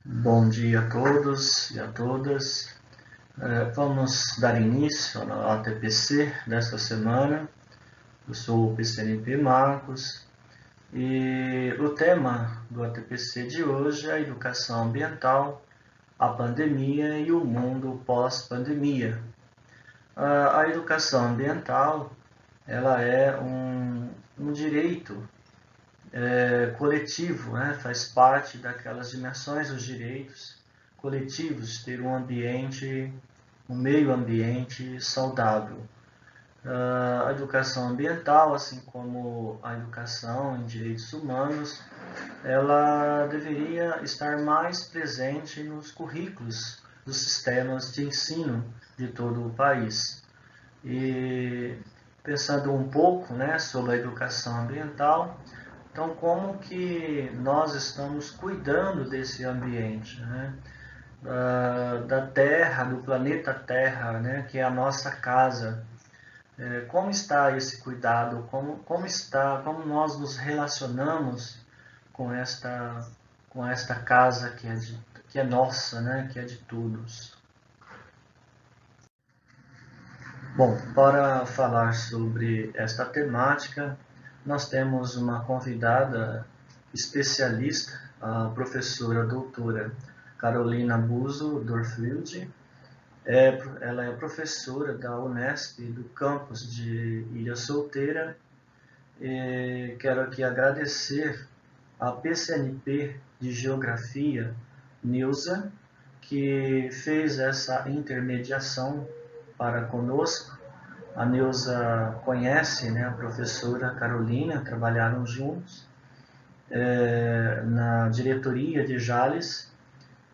Bom dia a todos e a todas. Vamos dar início ao ATPC desta semana. Eu sou o PCNP Marcos e o tema do ATPC de hoje é a educação ambiental, a pandemia e o mundo pós-pandemia. A educação ambiental ela é um direito coletivo, né? Faz parte daquelas dimensões dos direitos coletivos, ter um meio ambiente saudável. A educação ambiental, assim como a educação em direitos humanos, ela deveria estar mais presente nos currículos dos sistemas de ensino de todo o país. E pensando um pouco, né, sobre a educação ambiental, então como que nós estamos cuidando desse ambiente, né? Da Terra, do planeta Terra, né, que é a nossa casa. Como está esse cuidado? Como nós nos relacionamos com esta casa que é nossa, né, que é de todos? Bom, para falar sobre esta temática, nós temos uma convidada especialista, a professora doutora Carolina Buso Dorfield. Ela é professora da Unesp do campus de Ilha Solteira. E quero aqui agradecer à PCNP de Geografia, Nilza, que fez essa intermediação para conosco. A Neuza conhece, né, a professora Carolina, trabalharam juntos na diretoria de Jales.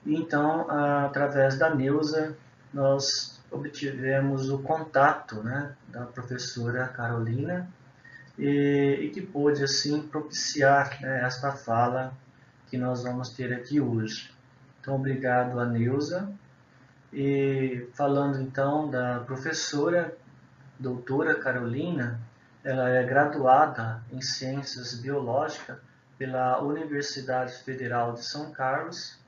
E então, através da Neuza, nós obtivemos o contato, né, da professora Carolina e que pôde assim propiciar, né, esta fala que nós vamos ter aqui hoje. Então, obrigado a Neuza. E falando então da professora doutora Carolina, ela é graduada em Ciências Biológicas pela Universidade Federal de São Carlos,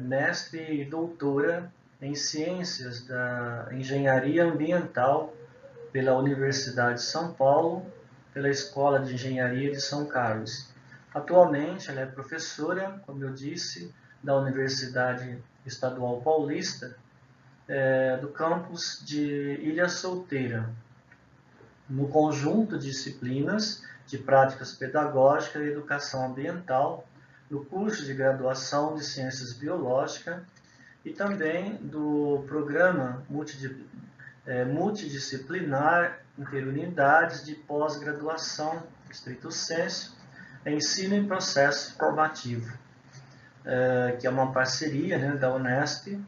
mestre e doutora em Ciências da Engenharia Ambiental pela Universidade de São Paulo, pela Escola de Engenharia de São Carlos. Atualmente, ela é professora, como eu disse, da Universidade Estadual Paulista, do campus de Ilha Solteira, no conjunto de disciplinas de práticas pedagógicas e educação ambiental, no curso de graduação de Ciências Biológicas e também do programa multidisciplinar interunidades de pós-graduação, estrito sensu, ensino em processo formativo, que é uma parceria, né, da Unesp,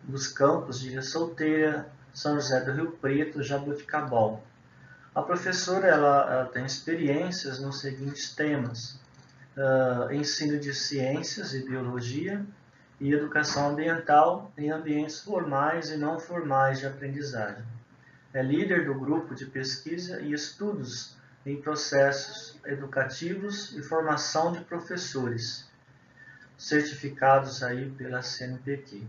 dos campos de Ilha Solteira, São José do Rio Preto, Jaboticabal. A professora ela tem experiências nos seguintes temas: ensino de ciências e biologia e educação ambiental em ambientes formais e não formais de aprendizagem. É líder do grupo de pesquisa e estudos em processos educativos e formação de professores, certificados aí pela CNPq.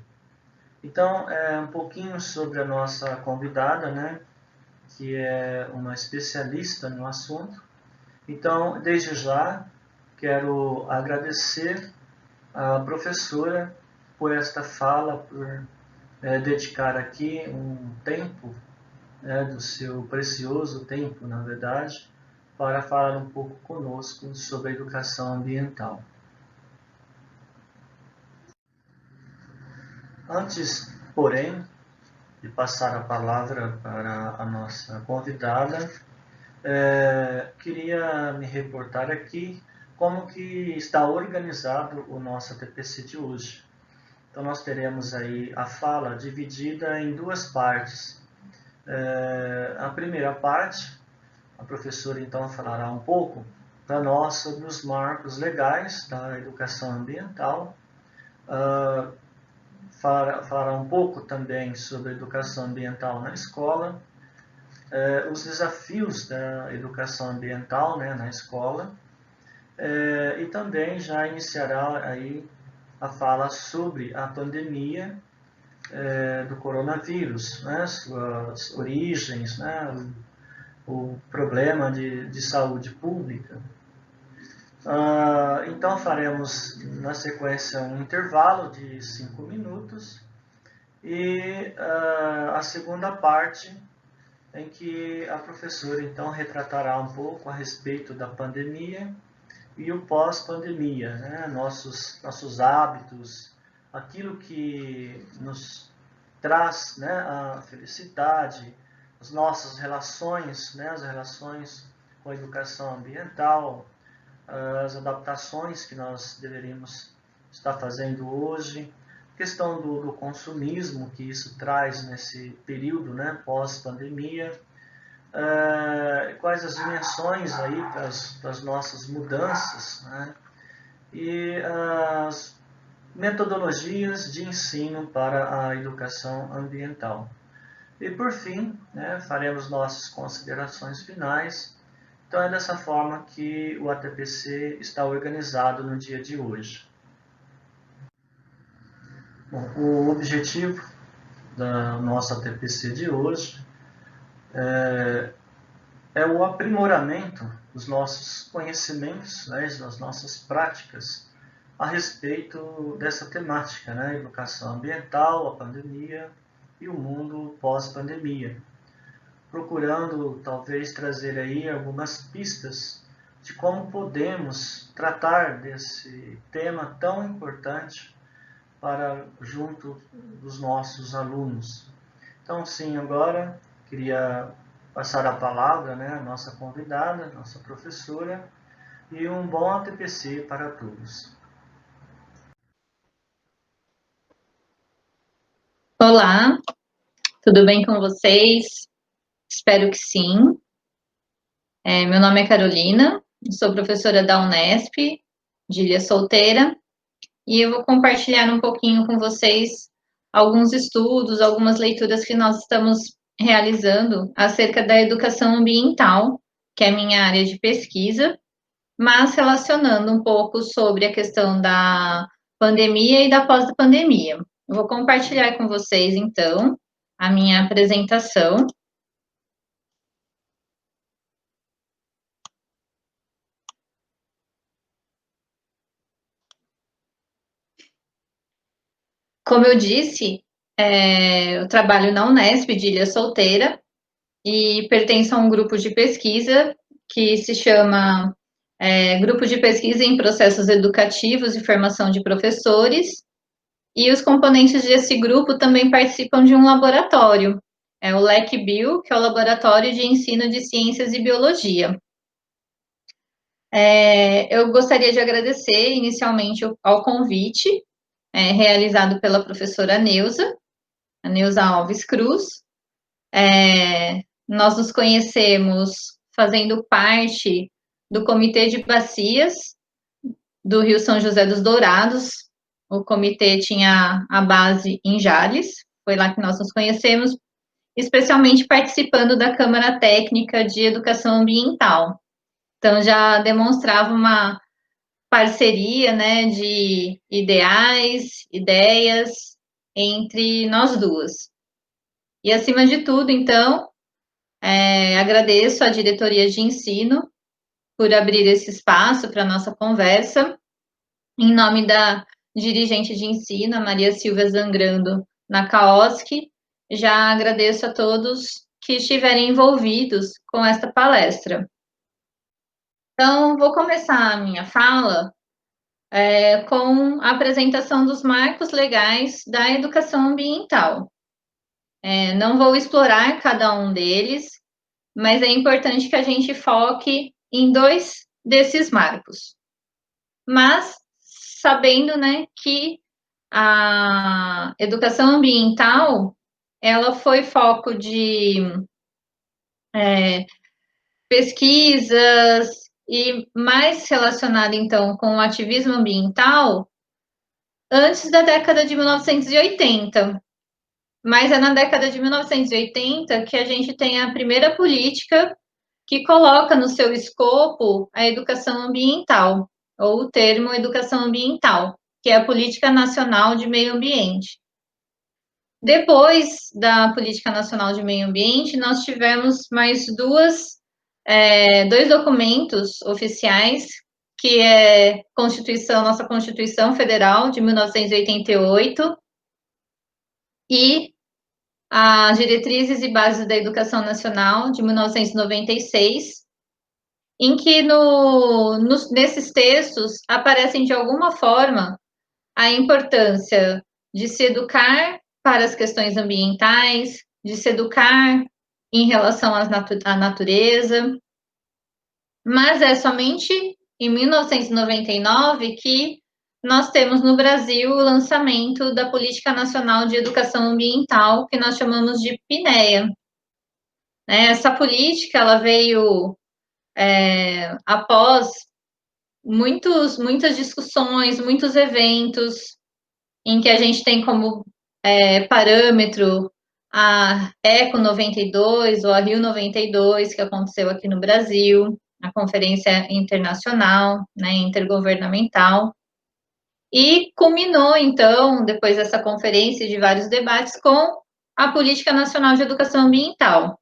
Então, um pouquinho sobre a nossa convidada, né, que é uma especialista no assunto. Então, desde já, quero agradecer à professora por esta fala, por dedicar aqui um tempo, né, do seu precioso tempo, na verdade, para falar um pouco conosco sobre a educação ambiental. Antes, porém, de passar a palavra para a nossa convidada, queria me reportar aqui como que está organizado o nosso TPC de hoje. Então, nós teremos aí a fala dividida em duas partes. A primeira parte, a professora então falará um pouco para nós sobre os marcos legais da educação ambiental, falará um pouco também sobre a educação ambiental na escola, os desafios da educação ambiental, né, na escola, e também já iniciará aí a fala sobre a pandemia do coronavírus, né, suas origens, né, o problema de saúde pública. Então faremos na sequência um intervalo de 5 minutos e a segunda parte em que a professora então retratará um pouco a respeito da pandemia e o pós-pandemia, né? nossos hábitos, aquilo que nos traz, né, a felicidade, as nossas relações, né, as relações com a educação ambiental, as adaptações que nós deveríamos estar fazendo hoje, questão do consumismo que isso traz nesse período, né, pós-pandemia, quais as dimensões aí para as nossas mudanças, né, e as metodologias de ensino para a educação ambiental. E por fim, né, faremos nossas considerações finais. Então é dessa forma que o ATPC está organizado no dia de hoje. Bom, o objetivo da nossa ATPC de hoje é o aprimoramento dos nossos conhecimentos, né, das nossas práticas a respeito dessa temática, né, educação ambiental, a pandemia e o mundo pós-pandemia, procurando talvez trazer aí algumas pistas de como podemos tratar desse tema tão importante para junto dos nossos alunos. Então, sim, agora queria passar a palavra, né, à nossa convidada, nossa professora, e um bom ATPC para todos. Olá, tudo bem com vocês? Espero que sim. Meu nome é Carolina, sou professora da Unesp, de Ilha Solteira, e eu vou compartilhar um pouquinho com vocês alguns estudos, algumas leituras que nós estamos realizando acerca da educação ambiental, que é a minha área de pesquisa, mas relacionando um pouco sobre a questão da pandemia e da pós-pandemia. Eu vou compartilhar com vocês, então, a minha apresentação. Como eu disse, eu trabalho na Unesp de Ilha Solteira e pertenço a um grupo de pesquisa que se chama Grupo de Pesquisa em Processos Educativos e Formação de Professores. E os componentes desse grupo também participam de um laboratório, o LEC-Bio, que é o Laboratório de Ensino de Ciências e Biologia. Eu gostaria de agradecer inicialmente ao convite realizado pela professora Neuza, a Neuza Alves Cruz. Nós nos conhecemos fazendo parte do Comitê de Bacias do Rio São José dos Dourados. O comitê tinha a base em Jales, foi lá que nós nos conhecemos, especialmente participando da Câmara Técnica de Educação Ambiental. Então, já demonstrava uma parceria, né, de ideais, ideias entre nós duas. E, acima de tudo, então, agradeço à diretoria de ensino por abrir esse espaço para a nossa conversa, em nome da dirigente de ensino, a Maria Silvia Zangrando, na CAOSC. Já agradeço a todos que estiverem envolvidos com esta palestra. Então, vou começar a minha fala com a apresentação dos marcos legais da educação ambiental. Não vou explorar cada um deles, mas é importante que a gente foque em 2 desses marcos. Mas sabendo, né, que a educação ambiental, ela foi foco de pesquisas e mais relacionada, então, com o ativismo ambiental antes da década de 1980. Mas é na década de 1980 que a gente tem a primeira política que coloca no seu escopo a educação ambiental, ou o termo educação ambiental. que é a Política Nacional de Meio Ambiente. Depois da Política Nacional de Meio Ambiente, nós tivemos mais dois documentos oficiais, que é nossa Constituição Federal de 1988 e as Diretrizes e Bases da Educação Nacional de 1996, em que nesses textos aparecem de alguma forma a importância de se educar para as questões ambientais, de se educar em relação à natureza, mas é somente em 1999 que nós temos no Brasil o lançamento da Política Nacional de Educação Ambiental, que nós chamamos de PNEA. Essa política ela veio após muitas discussões, muitos eventos, em que a gente tem como parâmetro a ECO 92 ou a Rio 92, que aconteceu aqui no Brasil, a Conferência Internacional, Intergovernamental, e culminou, então, depois dessa conferência de vários debates, com a Política Nacional de Educação Ambiental.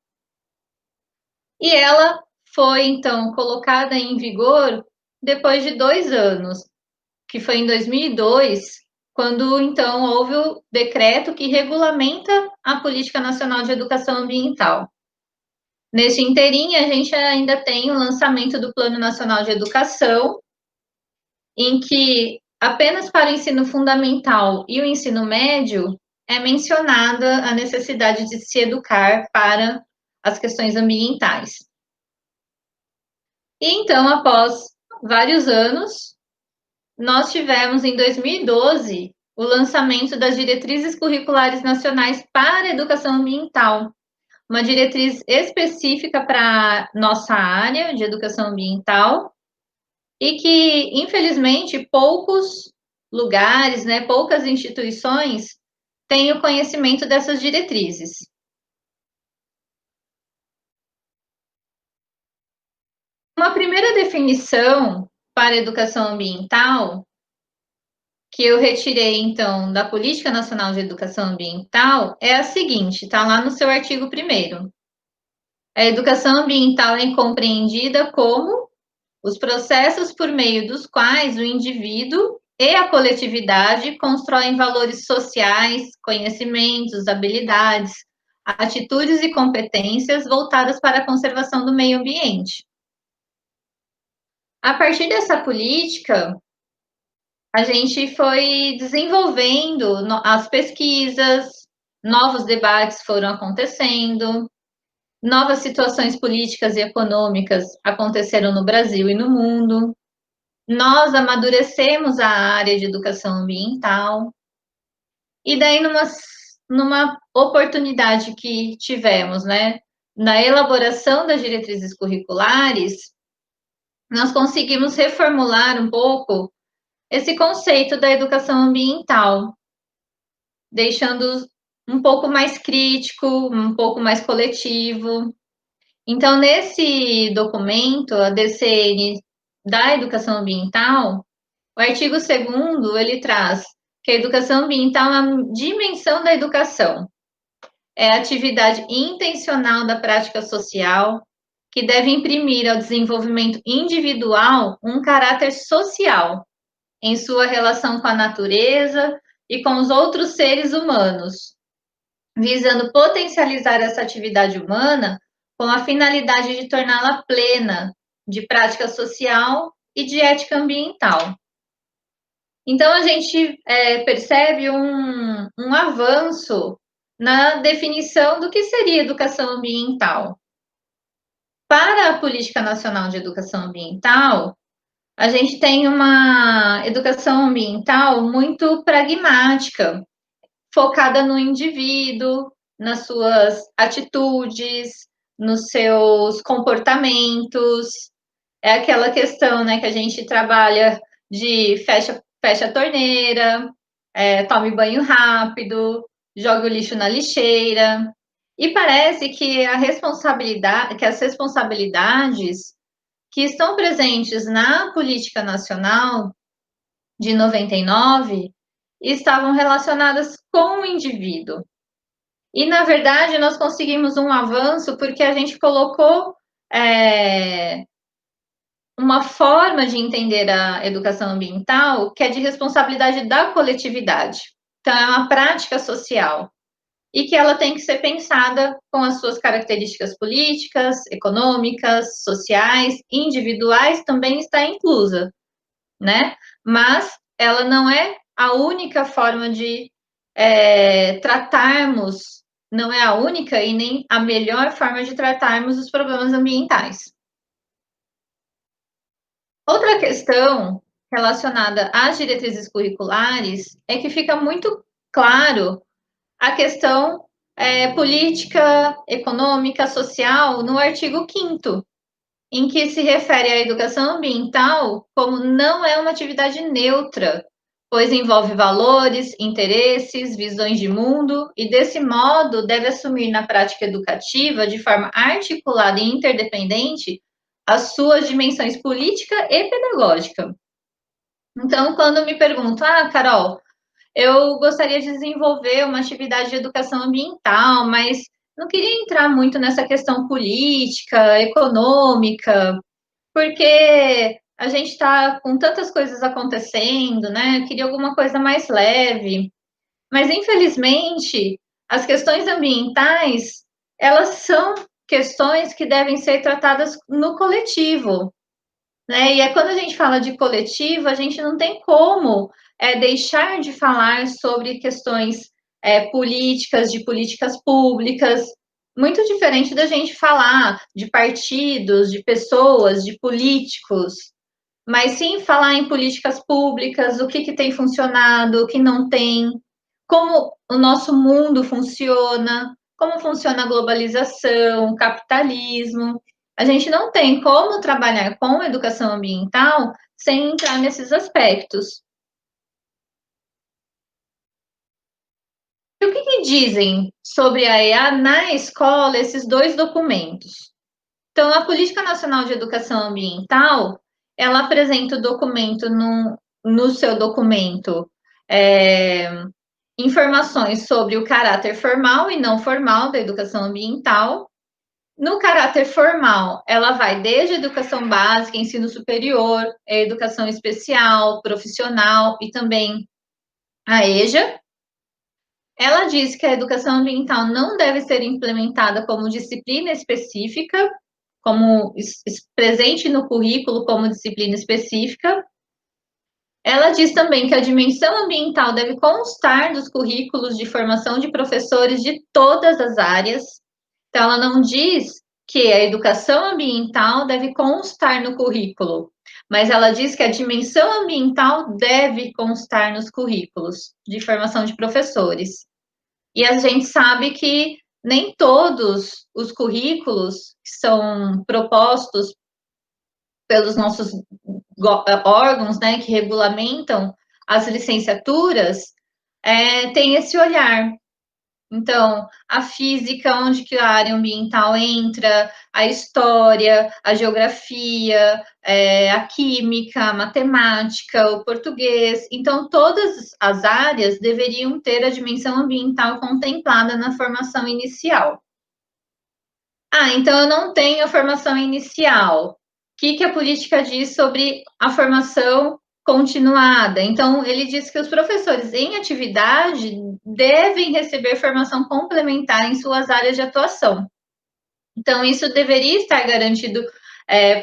E ela foi, então, colocada em vigor depois de 2 anos, que foi em 2002, quando, então, houve o decreto que regulamenta a Política Nacional de Educação Ambiental. Neste inteirinho, a gente ainda tem o lançamento do Plano Nacional de Educação, em que apenas para o ensino fundamental e o ensino médio é mencionada a necessidade de se educar para as questões ambientais. E então, após vários anos, nós tivemos em 2012 o lançamento das Diretrizes Curriculares Nacionais para a Educação Ambiental, uma diretriz específica para nossa área de educação ambiental e que, infelizmente, poucos lugares, poucas instituições têm o conhecimento dessas diretrizes. Uma primeira definição para a educação ambiental, que eu retirei, então, da Política Nacional de Educação Ambiental, é a seguinte, está lá no seu artigo 1º. A educação ambiental é compreendida como os processos por meio dos quais o indivíduo e a coletividade constroem valores sociais, conhecimentos, habilidades, atitudes e competências voltadas para a conservação do meio ambiente. A partir dessa política, a gente foi desenvolvendo as pesquisas, novos debates foram acontecendo, novas situações políticas e econômicas aconteceram no Brasil e no mundo. Nós amadurecemos a área de educação ambiental. E daí, numa oportunidade que tivemos, na elaboração das diretrizes curriculares, nós conseguimos reformular um pouco esse conceito da educação ambiental, deixando um pouco mais crítico, um pouco mais coletivo. Então, nesse documento, a DCN da educação ambiental, o artigo 2º, ele traz que a educação ambiental é uma dimensão da educação. É a atividade intencional da prática social que deve imprimir ao desenvolvimento individual um caráter social em sua relação com a natureza e com os outros seres humanos, visando potencializar essa atividade humana com a finalidade de torná-la plena de prática social e de ética ambiental. Então, a gente percebe um avanço na definição do que seria educação ambiental. Para a Política Nacional de Educação Ambiental, a gente tem uma educação ambiental muito pragmática, focada no indivíduo, nas suas atitudes, nos seus comportamentos. É aquela questão, que a gente trabalha de fecha a torneira, tome banho rápido, jogue o lixo na lixeira. E parece que as responsabilidades, que estão presentes na política nacional de 99 estavam relacionadas com o indivíduo. E, na verdade, nós conseguimos um avanço porque a gente colocou uma forma de entender a educação ambiental que é de responsabilidade da coletividade. Então, é uma prática social e que ela tem que ser pensada com as suas características políticas, econômicas, sociais, individuais, também está inclusa, né? Mas ela não é a única forma de tratarmos, não é a única e nem a melhor forma de tratarmos os problemas ambientais. Outra questão relacionada às diretrizes curriculares é que fica muito claro a questão política, econômica, social no artigo 5º, em que se refere à educação ambiental como não é uma atividade neutra, pois envolve valores, interesses, visões de mundo e, desse modo, deve assumir na prática educativa, de forma articulada e interdependente, as suas dimensões política e pedagógica. Então, quando me perguntam, Carol, eu gostaria de desenvolver uma atividade de educação ambiental, mas não queria entrar muito nessa questão política, econômica, porque a gente está com tantas coisas acontecendo, né? Eu queria alguma coisa mais leve. Mas, infelizmente, as questões ambientais, elas são questões que devem ser tratadas no coletivo, né? E quando a gente fala de coletivo, a gente não tem como deixar de falar sobre questões políticas, de políticas públicas, muito diferente da gente falar de partidos, de pessoas, de políticos, mas sim falar em políticas públicas, o que tem funcionado, o que não tem, como o nosso mundo funciona, como funciona a globalização, o capitalismo. A gente não tem como trabalhar com educação ambiental sem entrar nesses aspectos. E o que dizem sobre a EA na escola esses dois documentos? Então, a Política Nacional de Educação Ambiental, ela apresenta o documento no seu documento informações sobre o caráter formal e não formal da educação ambiental. No caráter formal, ela vai desde a educação básica, ensino superior, educação especial, profissional e também a EJA. Ela diz que a educação ambiental não deve ser implementada como disciplina específica, como presente no currículo como disciplina específica. Ela diz também que a dimensão ambiental deve constar dos currículos de formação de professores de todas as áreas. Então, ela não diz que a educação ambiental deve constar no currículo, mas ela diz que a dimensão ambiental deve constar nos currículos de formação de professores. E a gente sabe que nem todos os currículos que são propostos pelos nossos órgãos, né, que regulamentam as licenciaturas, tem esse olhar. Então, a física, onde que a área ambiental entra, a história, a geografia, a química, a matemática, o português. Então, todas as áreas deveriam ter a dimensão ambiental contemplada na formação inicial. Então eu não tenho a formação inicial. O que a política diz sobre a formação continuada? Então, ele diz que os professores em atividade devem receber formação complementar em suas áreas de atuação. Então, isso deveria estar garantido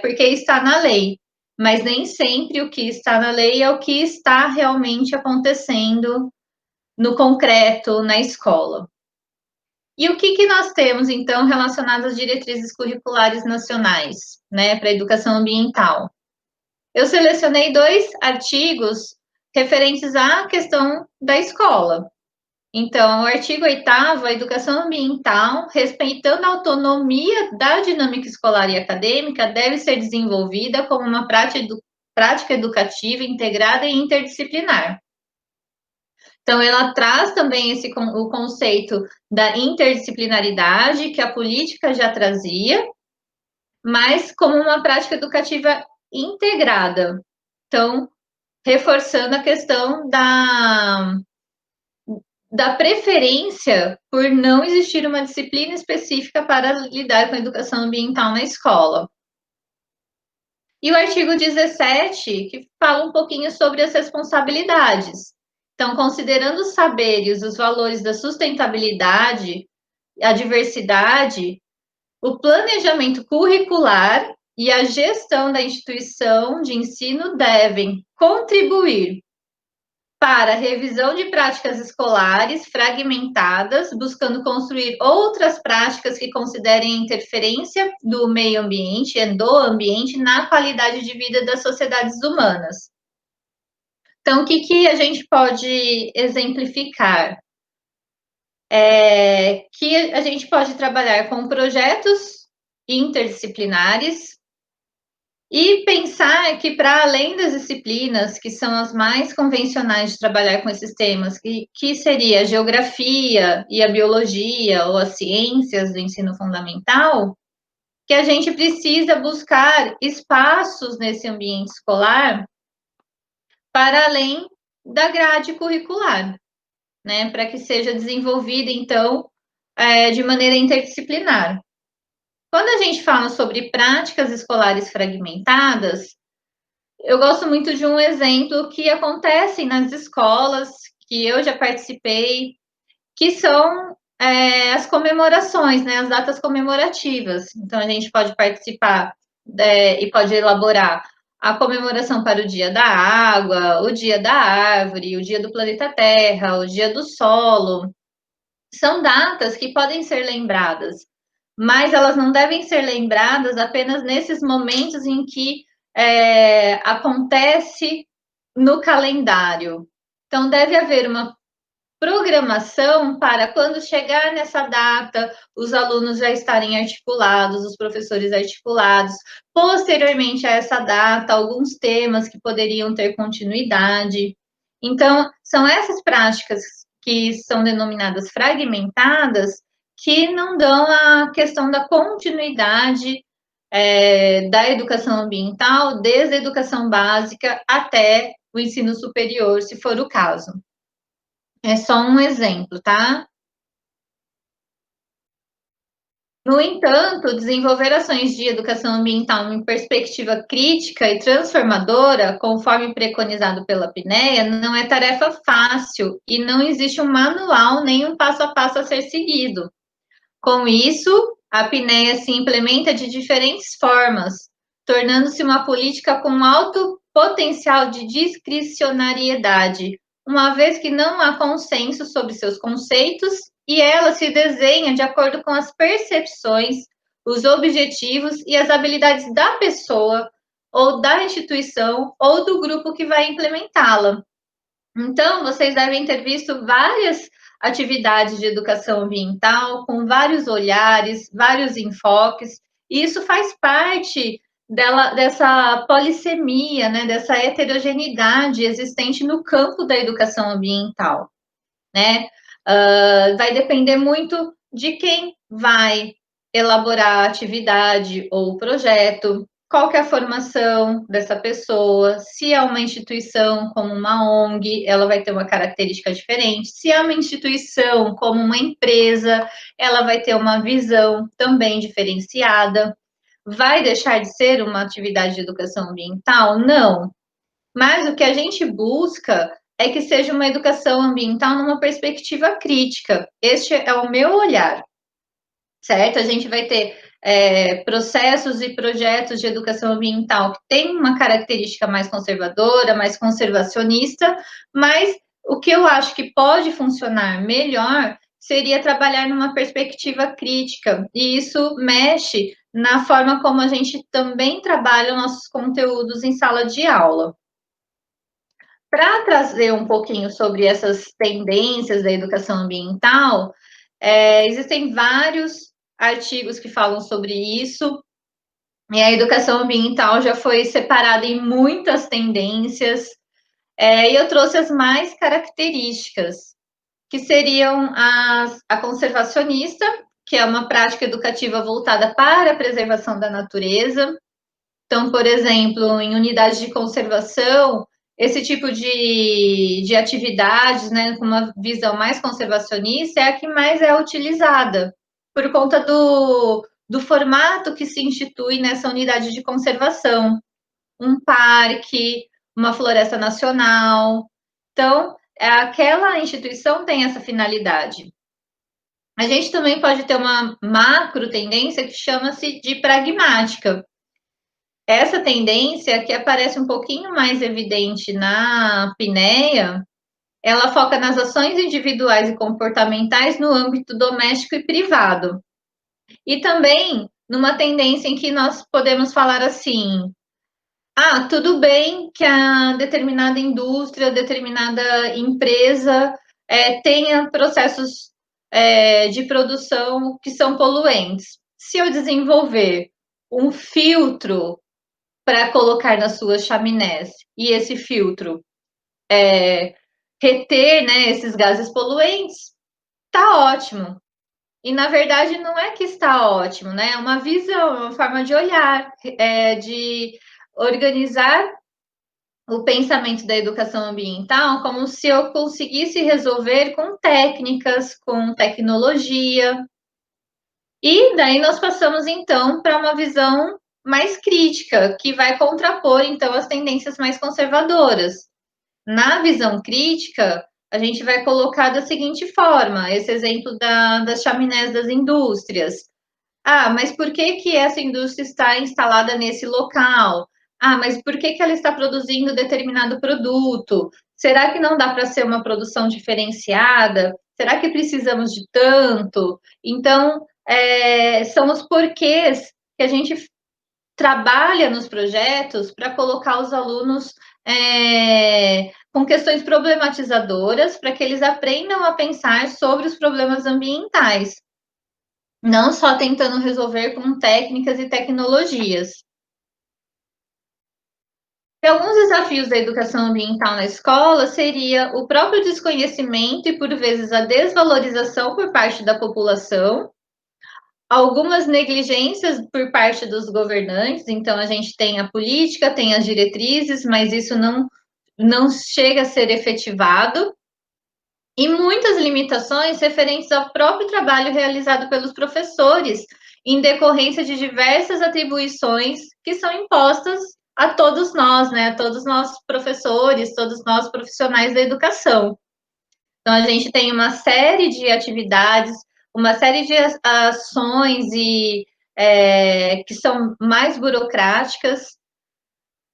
porque está na lei, mas nem sempre o que está na lei é o que está realmente acontecendo no concreto, na escola. E o que nós temos, então, relacionado às diretrizes curriculares nacionais, né, para a educação ambiental? Eu selecionei 2 artigos referentes à questão da escola. Então, o artigo 8º, a educação ambiental, respeitando a autonomia da dinâmica escolar e acadêmica, deve ser desenvolvida como uma prática educativa integrada e interdisciplinar. Então, ela traz também o conceito da interdisciplinaridade, que a política já trazia, mas como uma prática educativa integrada. Então, reforçando a questão da preferência por não existir uma disciplina específica para lidar com a educação ambiental na escola. E o artigo 17, que fala um pouquinho sobre as responsabilidades. Então, considerando os saberes, os valores da sustentabilidade, a diversidade, o planejamento curricular e a gestão da instituição de ensino devem contribuir para a revisão de práticas escolares fragmentadas, buscando construir outras práticas que considerem a interferência do meio ambiente e do ambiente na qualidade de vida das sociedades humanas. Então, o que a gente pode exemplificar? Que a gente pode trabalhar com projetos interdisciplinares e pensar que, para além das disciplinas, que são as mais convencionais de trabalhar com esses temas, que seria a geografia e a biologia, ou as ciências do ensino fundamental, que a gente precisa buscar espaços nesse ambiente escolar para além da grade curricular, né, para que seja desenvolvida, então, de maneira interdisciplinar. Quando a gente fala sobre práticas escolares fragmentadas, eu gosto muito de um exemplo que acontece nas escolas, que eu já participei, que são as comemorações, né, as datas comemorativas. Então, a gente pode participar e pode elaborar a comemoração para o Dia da Água, o Dia da Árvore, o Dia do Planeta Terra, o Dia do Solo. São datas que podem ser lembradas, mas elas não devem ser lembradas apenas nesses momentos em que acontece no calendário. Então, deve haver uma programação para quando chegar nessa data, os alunos já estarem articulados, os professores articulados. Posteriormente a essa data, alguns temas que poderiam ter continuidade. Então, são essas práticas que são denominadas fragmentadas que não dão a questão da continuidade da educação ambiental, desde a educação básica até o ensino superior, se for o caso. É só um exemplo, tá? No entanto, desenvolver ações de educação ambiental em perspectiva crítica e transformadora, conforme preconizado pela PNEA, não é tarefa fácil e não existe um manual nem um passo a passo a ser seguido. Com isso, a PNEA se implementa de diferentes formas, tornando-se uma política com alto potencial de discricionariedade, uma vez que não há consenso sobre seus conceitos e ela se desenha de acordo com as percepções, os objetivos e as habilidades da pessoa, ou da instituição, ou do grupo que vai implementá-la. Então, vocês devem ter visto várias atividades de educação ambiental, com vários olhares, vários enfoques, e isso faz parte dessa polissemia, né, dessa heterogeneidade existente no campo da educação ambiental, né? Vai depender muito de quem vai elaborar a atividade ou o projeto, qual que é a formação dessa pessoa, se é uma instituição como uma ONG, ela vai ter uma característica diferente, se é uma instituição como uma empresa, ela vai ter uma visão também diferenciada. Vai deixar de ser uma atividade de educação ambiental? Não. Mas o que a gente busca é que seja uma educação ambiental numa perspectiva crítica. Este é o meu olhar, certo? A gente vai ter processos e projetos de educação ambiental que têm uma característica mais conservadora, mais conservacionista, mas o que eu acho que pode funcionar melhor seria trabalhar numa perspectiva crítica, e isso mexe na forma como a gente também trabalha os nossos conteúdos em sala de aula. Para trazer um pouquinho sobre essas tendências da educação ambiental, existem vários artigos que falam sobre isso, e a educação ambiental já foi separada em muitas tendências, e eu trouxe as mais características, que seriam a conservacionista, que é uma prática educativa voltada para a preservação da natureza. Então, por exemplo, em unidades de conservação, esse tipo de atividades, né, com uma visão mais conservacionista, é a que mais é utilizada, por conta do formato que se institui nessa unidade de conservação. Um parque, uma floresta nacional. Então, aquela instituição tem essa finalidade. A gente também pode ter uma macro tendência que chama-se de pragmática. Essa tendência, que aparece um pouquinho mais evidente na apneia, ela foca nas ações individuais e comportamentais no âmbito doméstico e privado. E também numa tendência em que nós podemos falar assim: tudo bem que a determinada indústria, determinada empresa tenha processos de produção que são poluentes. Se eu desenvolver um filtro para colocar nas suas chaminés e esse filtro reter, né, esses gases poluentes, tá ótimo. E na verdade não é que está ótimo, né? É uma visão, uma forma de olhar, de organizar o pensamento da educação ambiental como se eu conseguisse resolver com técnicas, com tecnologia. E daí nós passamos então para uma visão mais crítica, que vai contrapor então as tendências mais conservadoras. Na visão crítica, a gente vai colocar da seguinte forma, esse exemplo das chaminés das indústrias. Mas por que essa indústria está instalada nesse local? Mas por que ela está produzindo determinado produto? Será que não dá para ser uma produção diferenciada? Será que precisamos de tanto? Então, são os porquês que a gente trabalha nos projetos para colocar os alunos com questões problematizadoras, para que eles aprendam a pensar sobre os problemas ambientais, não só tentando resolver com técnicas e tecnologias. E alguns desafios da educação ambiental na escola seria o próprio desconhecimento e, por vezes, a desvalorização por parte da população, algumas negligências por parte dos governantes. Então, a gente tem a política, tem as diretrizes, mas isso não chega a ser efetivado, e muitas limitações referentes ao próprio trabalho realizado pelos professores, em decorrência de diversas atribuições que são impostas a todos nós, né? A todos nós professores, todos nós profissionais da educação. Então, a gente tem uma série de atividades, uma série de ações que são mais burocráticas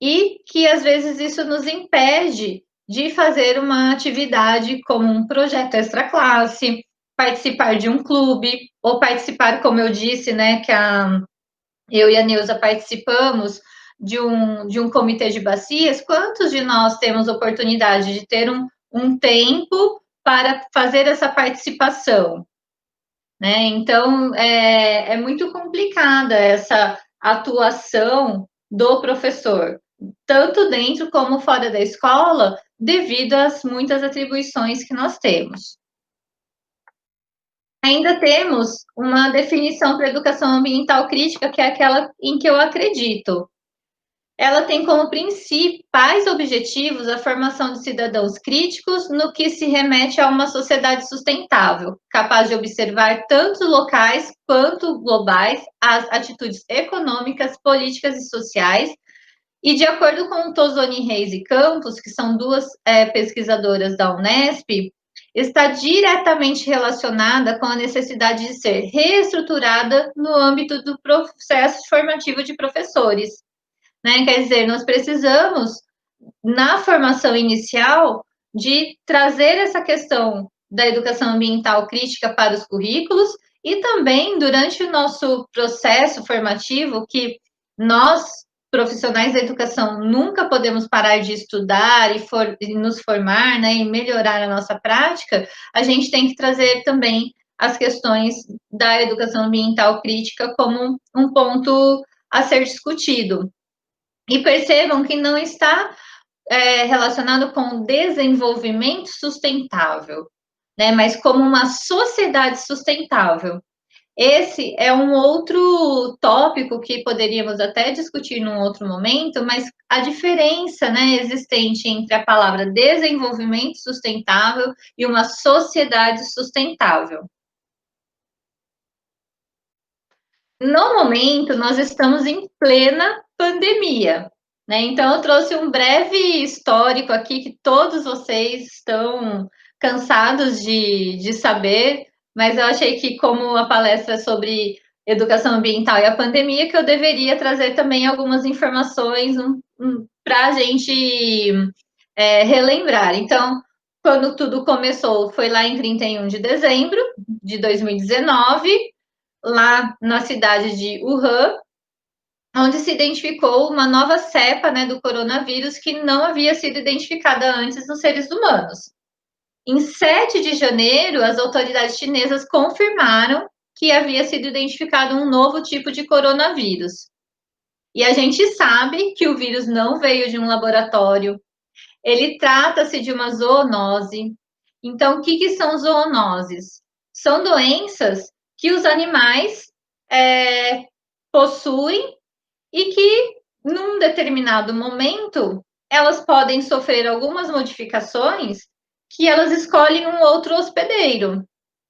e que, às vezes, isso nos impede de fazer uma atividade como um projeto extra-classe, participar de um clube, ou participar, como eu disse, né, que eu e a Neuza participamos de um comitê de bacias. Quantos de nós temos oportunidade de ter um tempo para fazer essa participação? Né? Então, é muito complicada essa atuação do professor, tanto dentro como fora da escola, devido às muitas atribuições que nós temos. Ainda temos uma definição para a educação ambiental crítica, que é aquela em que eu acredito. Ela tem como principais objetivos a formação de cidadãos críticos no que se remete a uma sociedade sustentável, capaz de observar tanto locais quanto globais as atitudes econômicas, políticas e sociais. E, de acordo com Tozoni Reis e Campos, que são duas pesquisadoras da Unesp, está diretamente relacionada com a necessidade de ser reestruturada no âmbito do processo formativo de professores. Né? Quer dizer, nós precisamos, na formação inicial, de trazer essa questão da educação ambiental crítica para os currículos e também durante o nosso processo formativo, que nós, profissionais da educação, nunca podemos parar de estudar e nos formar, né, e melhorar a nossa prática, a gente tem que trazer também as questões da educação ambiental crítica como um ponto a ser discutido. E percebam que não está relacionado com o desenvolvimento sustentável, né? Mas como uma sociedade sustentável. Esse é um outro tópico que poderíamos até discutir num outro momento, mas a diferença, né, existente entre a palavra desenvolvimento sustentável e uma sociedade sustentável. No momento, nós estamos em plena pandemia, né? Então, eu trouxe um breve histórico aqui que todos vocês estão cansados de saber, mas eu achei que, como a palestra é sobre educação ambiental e a pandemia, que eu deveria trazer também algumas informações para a gente relembrar. Então, quando tudo começou, foi lá em 31 de dezembro de 2019, lá na cidade de Wuhan, onde se identificou uma nova cepa, né, do coronavírus que não havia sido identificada antes nos seres humanos. Em 7 de janeiro, as autoridades chinesas confirmaram que havia sido identificado um novo tipo de coronavírus. E a gente sabe que o vírus não veio de um laboratório, ele trata-se de uma zoonose. Então, o que são zoonoses? São doenças que os animais possuem e que, num determinado momento, elas podem sofrer algumas modificações que elas escolhem um outro hospedeiro.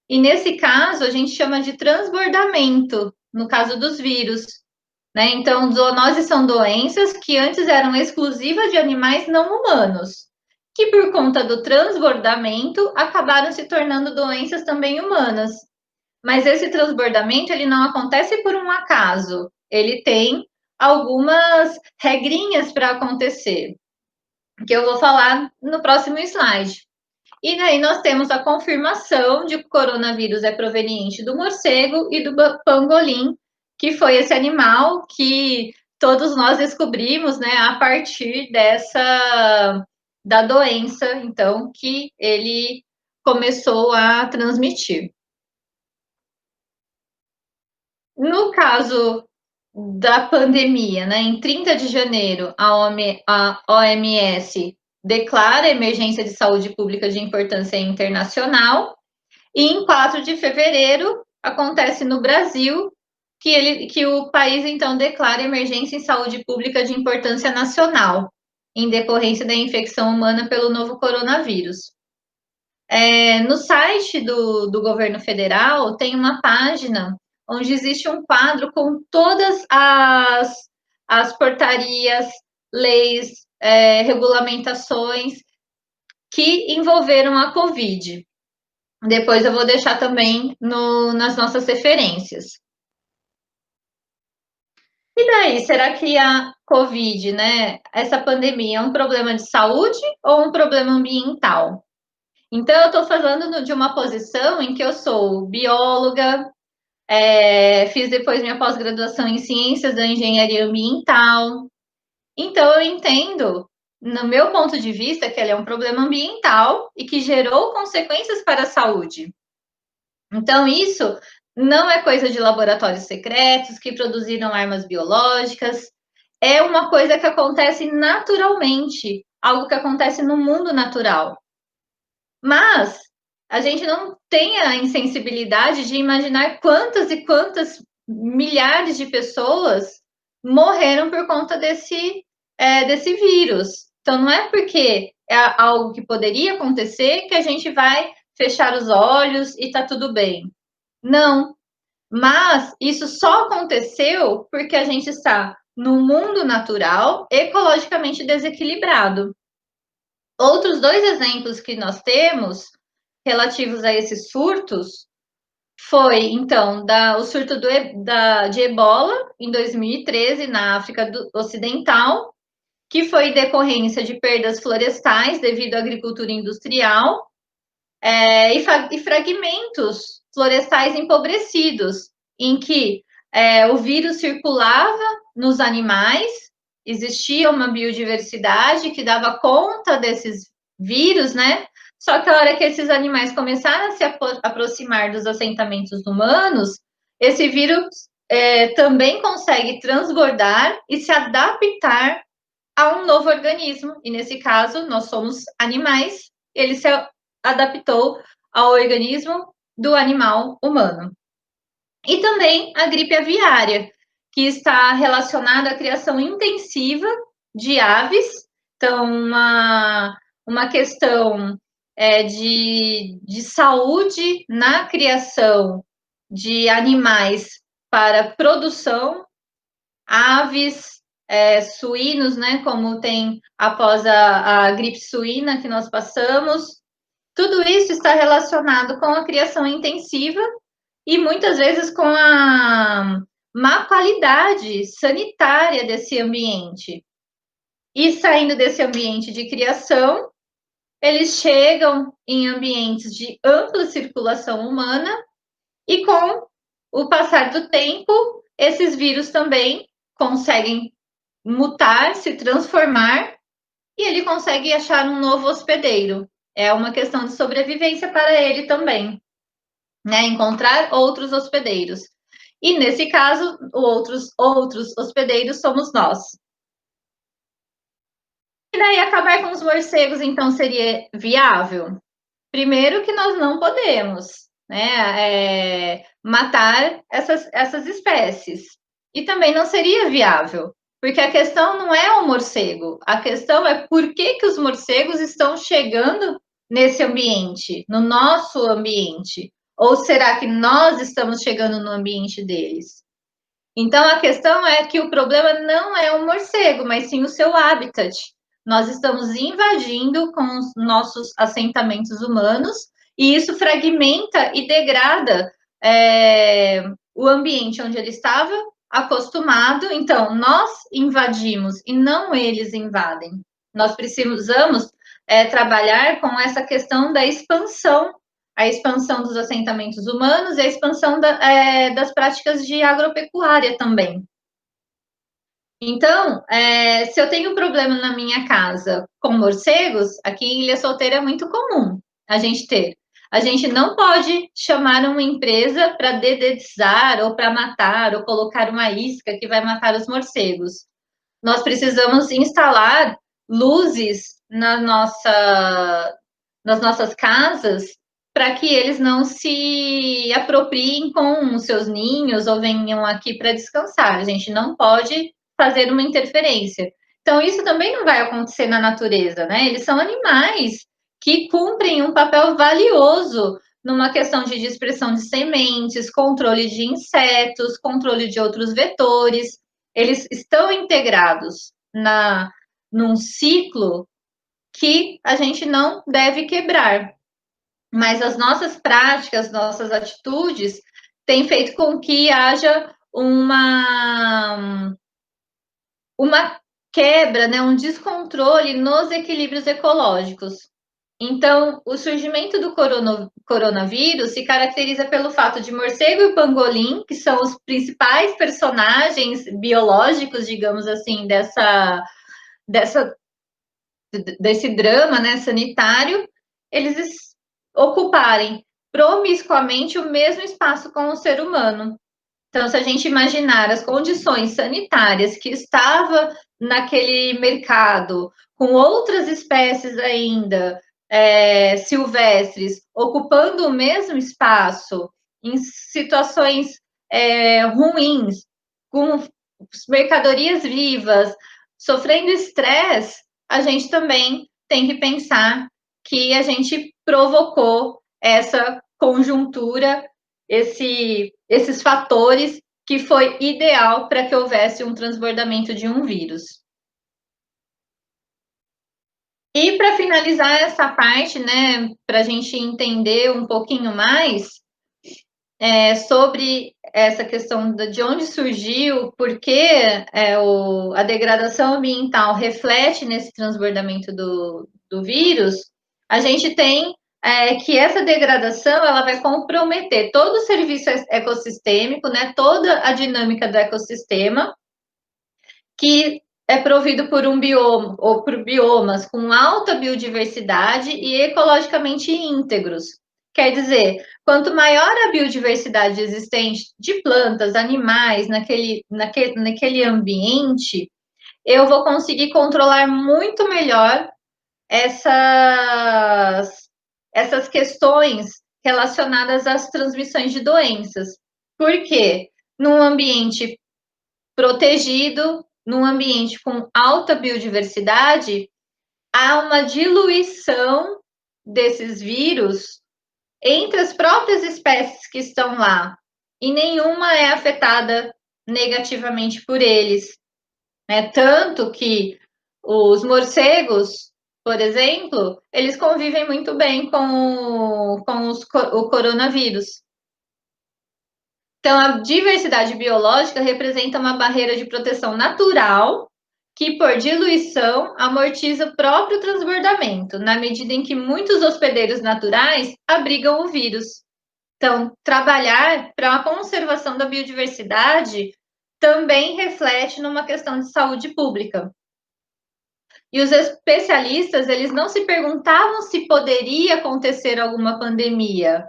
E nesse caso, a gente chama de transbordamento, no caso dos vírus. Né? Então, zoonoses são doenças que antes eram exclusivas de animais não humanos, que por conta do transbordamento acabaram se tornando doenças também humanas. Mas esse transbordamento ele não acontece por um acaso, ele tem algumas regrinhas para acontecer, que eu vou falar no próximo slide. E daí nós temos a confirmação de que o coronavírus é proveniente do morcego e do pangolim, que foi esse animal que todos nós descobrimos, né, a partir da doença, então, que ele começou a transmitir. No caso da pandemia, né, em 30 de janeiro, a OMS declara emergência de saúde pública de importância internacional, e em 4 de fevereiro acontece no Brasil que o país então declara emergência em saúde pública de importância nacional, em decorrência da infecção humana pelo novo coronavírus. No site do governo federal tem uma página onde existe um quadro com todas as portarias, leis, regulamentações que envolveram a Covid. Depois eu vou deixar também nas nossas referências. E daí, será que a Covid, né, essa pandemia, é um problema de saúde ou um problema ambiental? Então, eu estou falando de uma posição em que eu sou bióloga, fiz depois minha pós-graduação em ciências da engenharia ambiental. Então, eu entendo, no meu ponto de vista, que ela é um problema ambiental e que gerou consequências para a saúde. Então, isso não é coisa de laboratórios secretos que produziram armas biológicas, é uma coisa que acontece naturalmente, algo que acontece no mundo natural. Mas a gente não tem a insensibilidade de imaginar quantas e quantas milhares de pessoas morreram por conta desse vírus. Então, não é porque é algo que poderia acontecer que a gente vai fechar os olhos e tá tudo bem. Não. Mas isso só aconteceu porque a gente está no mundo natural, ecologicamente desequilibrado. Outros 2 exemplos que nós temos relativos a esses surtos foi, então, o surto de ebola em 2013 na África Ocidental, que foi decorrência de perdas florestais devido à agricultura industrial e fragmentos florestais empobrecidos, em que o vírus circulava nos animais, existia uma biodiversidade que dava conta desses vírus, né? Só que a hora que esses animais começaram a se aproximar dos assentamentos humanos, esse vírus também consegue transbordar e se adaptar a um novo organismo. E nesse caso, nós somos animais, ele se adaptou ao organismo do animal humano. E também a gripe aviária, que está relacionada à criação intensiva de aves. Então, uma questão de saúde na criação de animais para produção, aves, suínos, né, como tem após a gripe suína que nós passamos. Tudo isso está relacionado com a criação intensiva e muitas vezes com a má qualidade sanitária desse ambiente. E saindo desse ambiente de criação, eles chegam em ambientes de ampla circulação humana e com o passar do tempo, esses vírus também conseguem mutar, se transformar e ele consegue achar um novo hospedeiro. É uma questão de sobrevivência para ele também, né? Encontrar outros hospedeiros. E nesse caso, outros hospedeiros somos nós. E daí acabar com os morcegos, então, seria viável? Primeiro que nós não podemos, né, matar essas espécies. E também não seria viável, porque a questão não é o morcego, a questão é por que os morcegos estão chegando nesse ambiente, no nosso ambiente. Ou será que nós estamos chegando no ambiente deles? Então, a questão é que o problema não é o morcego, mas sim o seu habitat. Nós estamos invadindo com os nossos assentamentos humanos e isso fragmenta e degrada o ambiente onde ele estava acostumado. Então, nós invadimos e não eles invadem. Nós precisamos trabalhar com essa questão da expansão, a expansão dos assentamentos humanos e a expansão das práticas de agropecuária também. Então, se eu tenho um problema na minha casa com morcegos, aqui em Ilha Solteira é muito comum a gente ter. A gente não pode chamar uma empresa para dedetizar ou para matar ou colocar uma isca que vai matar os morcegos. Nós precisamos instalar luzes nas nossas casas para que eles não se apropriem com os seus ninhos ou venham aqui para descansar. A gente não pode fazer uma interferência. Então, isso também não vai acontecer na natureza, né? Eles são animais que cumprem um papel valioso numa questão de dispersão de sementes, controle de insetos, controle de outros vetores. Eles estão integrados num ciclo que a gente não deve quebrar. Mas as nossas práticas, nossas atitudes, têm feito com que haja uma quebra, né, um descontrole nos equilíbrios ecológicos. Então, o surgimento do coronavírus se caracteriza pelo fato de morcego e pangolim, que são os principais personagens biológicos, digamos assim, desse drama, né, sanitário, eles ocuparem promiscuamente o mesmo espaço com o ser humano. Então, se a gente imaginar as condições sanitárias que estava naquele mercado, com outras espécies ainda silvestres, ocupando o mesmo espaço, em situações ruins, com mercadorias vivas, sofrendo estresse, a gente também tem que pensar que a gente provocou essa conjuntura, esses fatores que foi ideal para que houvesse um transbordamento de um vírus. E para finalizar essa parte, né, para a gente entender um pouquinho mais sobre essa questão de onde surgiu, por que a degradação ambiental reflete nesse transbordamento do vírus, a gente tem que essa degradação ela vai comprometer todo o serviço ecossistêmico, né, toda a dinâmica do ecossistema, que é provido por um bioma ou por biomas com alta biodiversidade e ecologicamente íntegros. Quer dizer, quanto maior a biodiversidade existente de plantas, animais naquele ambiente, eu vou conseguir controlar muito melhor essas questões relacionadas às transmissões de doenças. Por quê? Num ambiente protegido, num ambiente com alta biodiversidade, há uma diluição desses vírus entre as próprias espécies que estão lá, e nenhuma é afetada negativamente por eles, né? Tanto que os morcegos, por exemplo, eles convivem muito bem o coronavírus. Então, a diversidade biológica representa uma barreira de proteção natural que, por diluição, amortiza o próprio transbordamento, na medida em que muitos hospedeiros naturais abrigam o vírus. Então, trabalhar para a conservação da biodiversidade também reflete numa questão de saúde pública. E os especialistas, eles não se perguntavam se poderia acontecer alguma pandemia,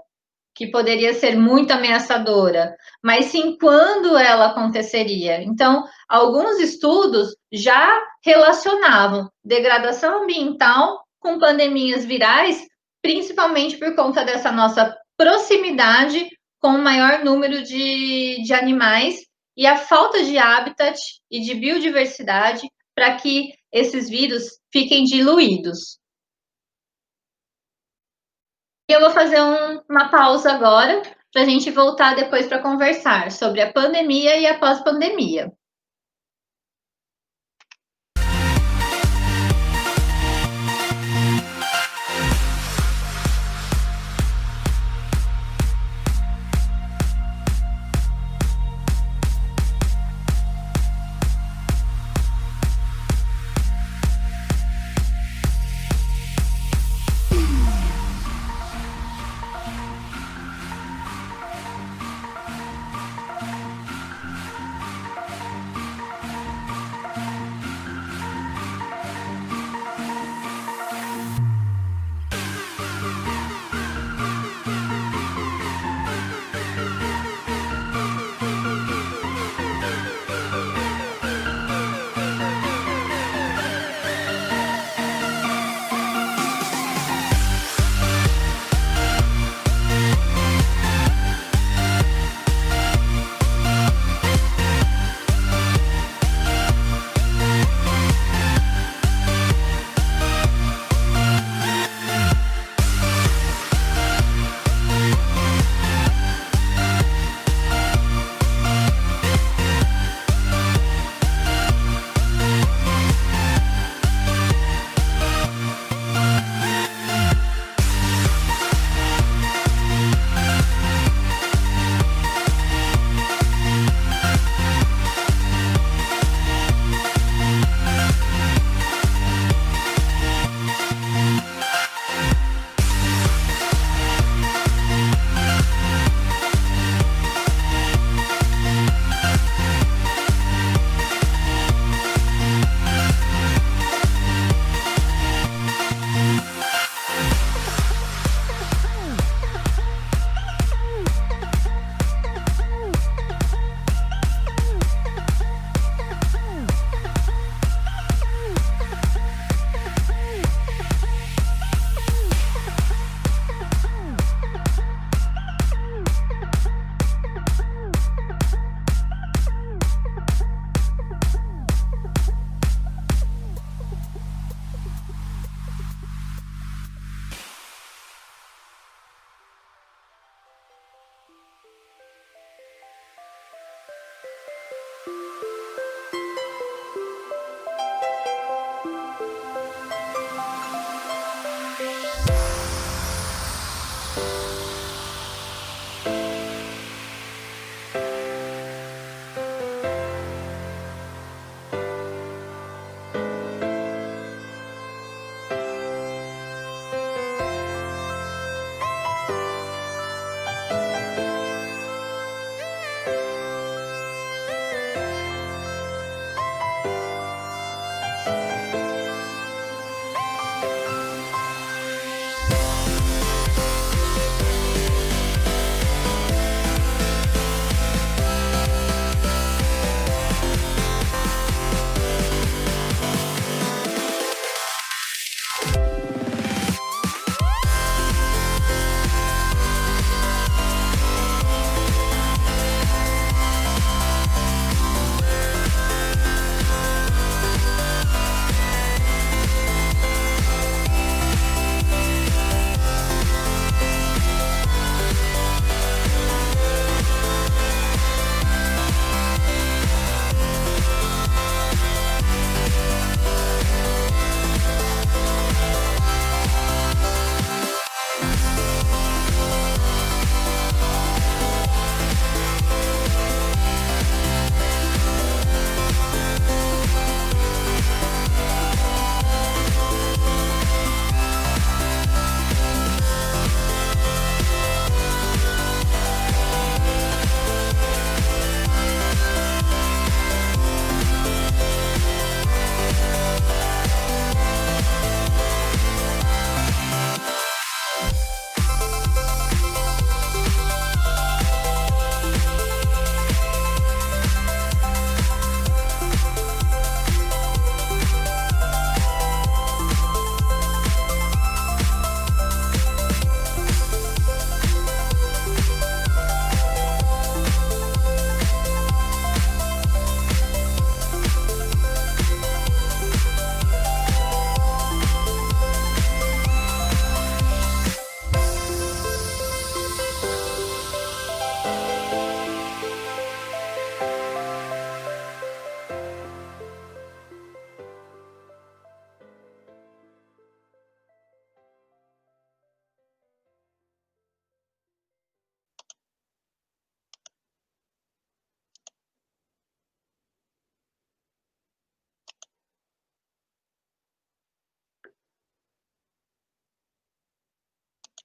que poderia ser muito ameaçadora, mas sim quando ela aconteceria. Então, alguns estudos já relacionavam degradação ambiental com pandemias virais, principalmente por conta dessa nossa proximidade com o maior número de animais e a falta de habitat e de biodiversidade para que esses vírus fiquem diluídos. Eu vou fazer uma pausa agora para a gente voltar depois para conversar sobre a pandemia e a pós-pandemia.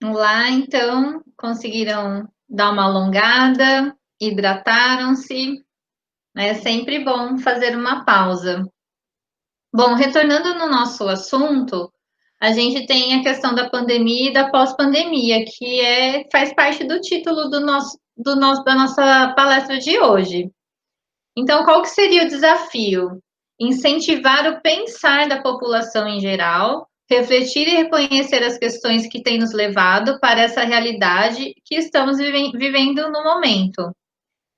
Lá, então, conseguiram dar uma alongada, hidrataram-se. É sempre bom fazer uma pausa. Bom, retornando no nosso assunto, a gente tem a questão da pandemia e da pós-pandemia, que faz parte do título da nossa palestra de hoje. Então, qual que seria o desafio? Incentivar o pensar da população em geral, refletir e reconhecer as questões que têm nos levado para essa realidade que estamos vivendo no momento.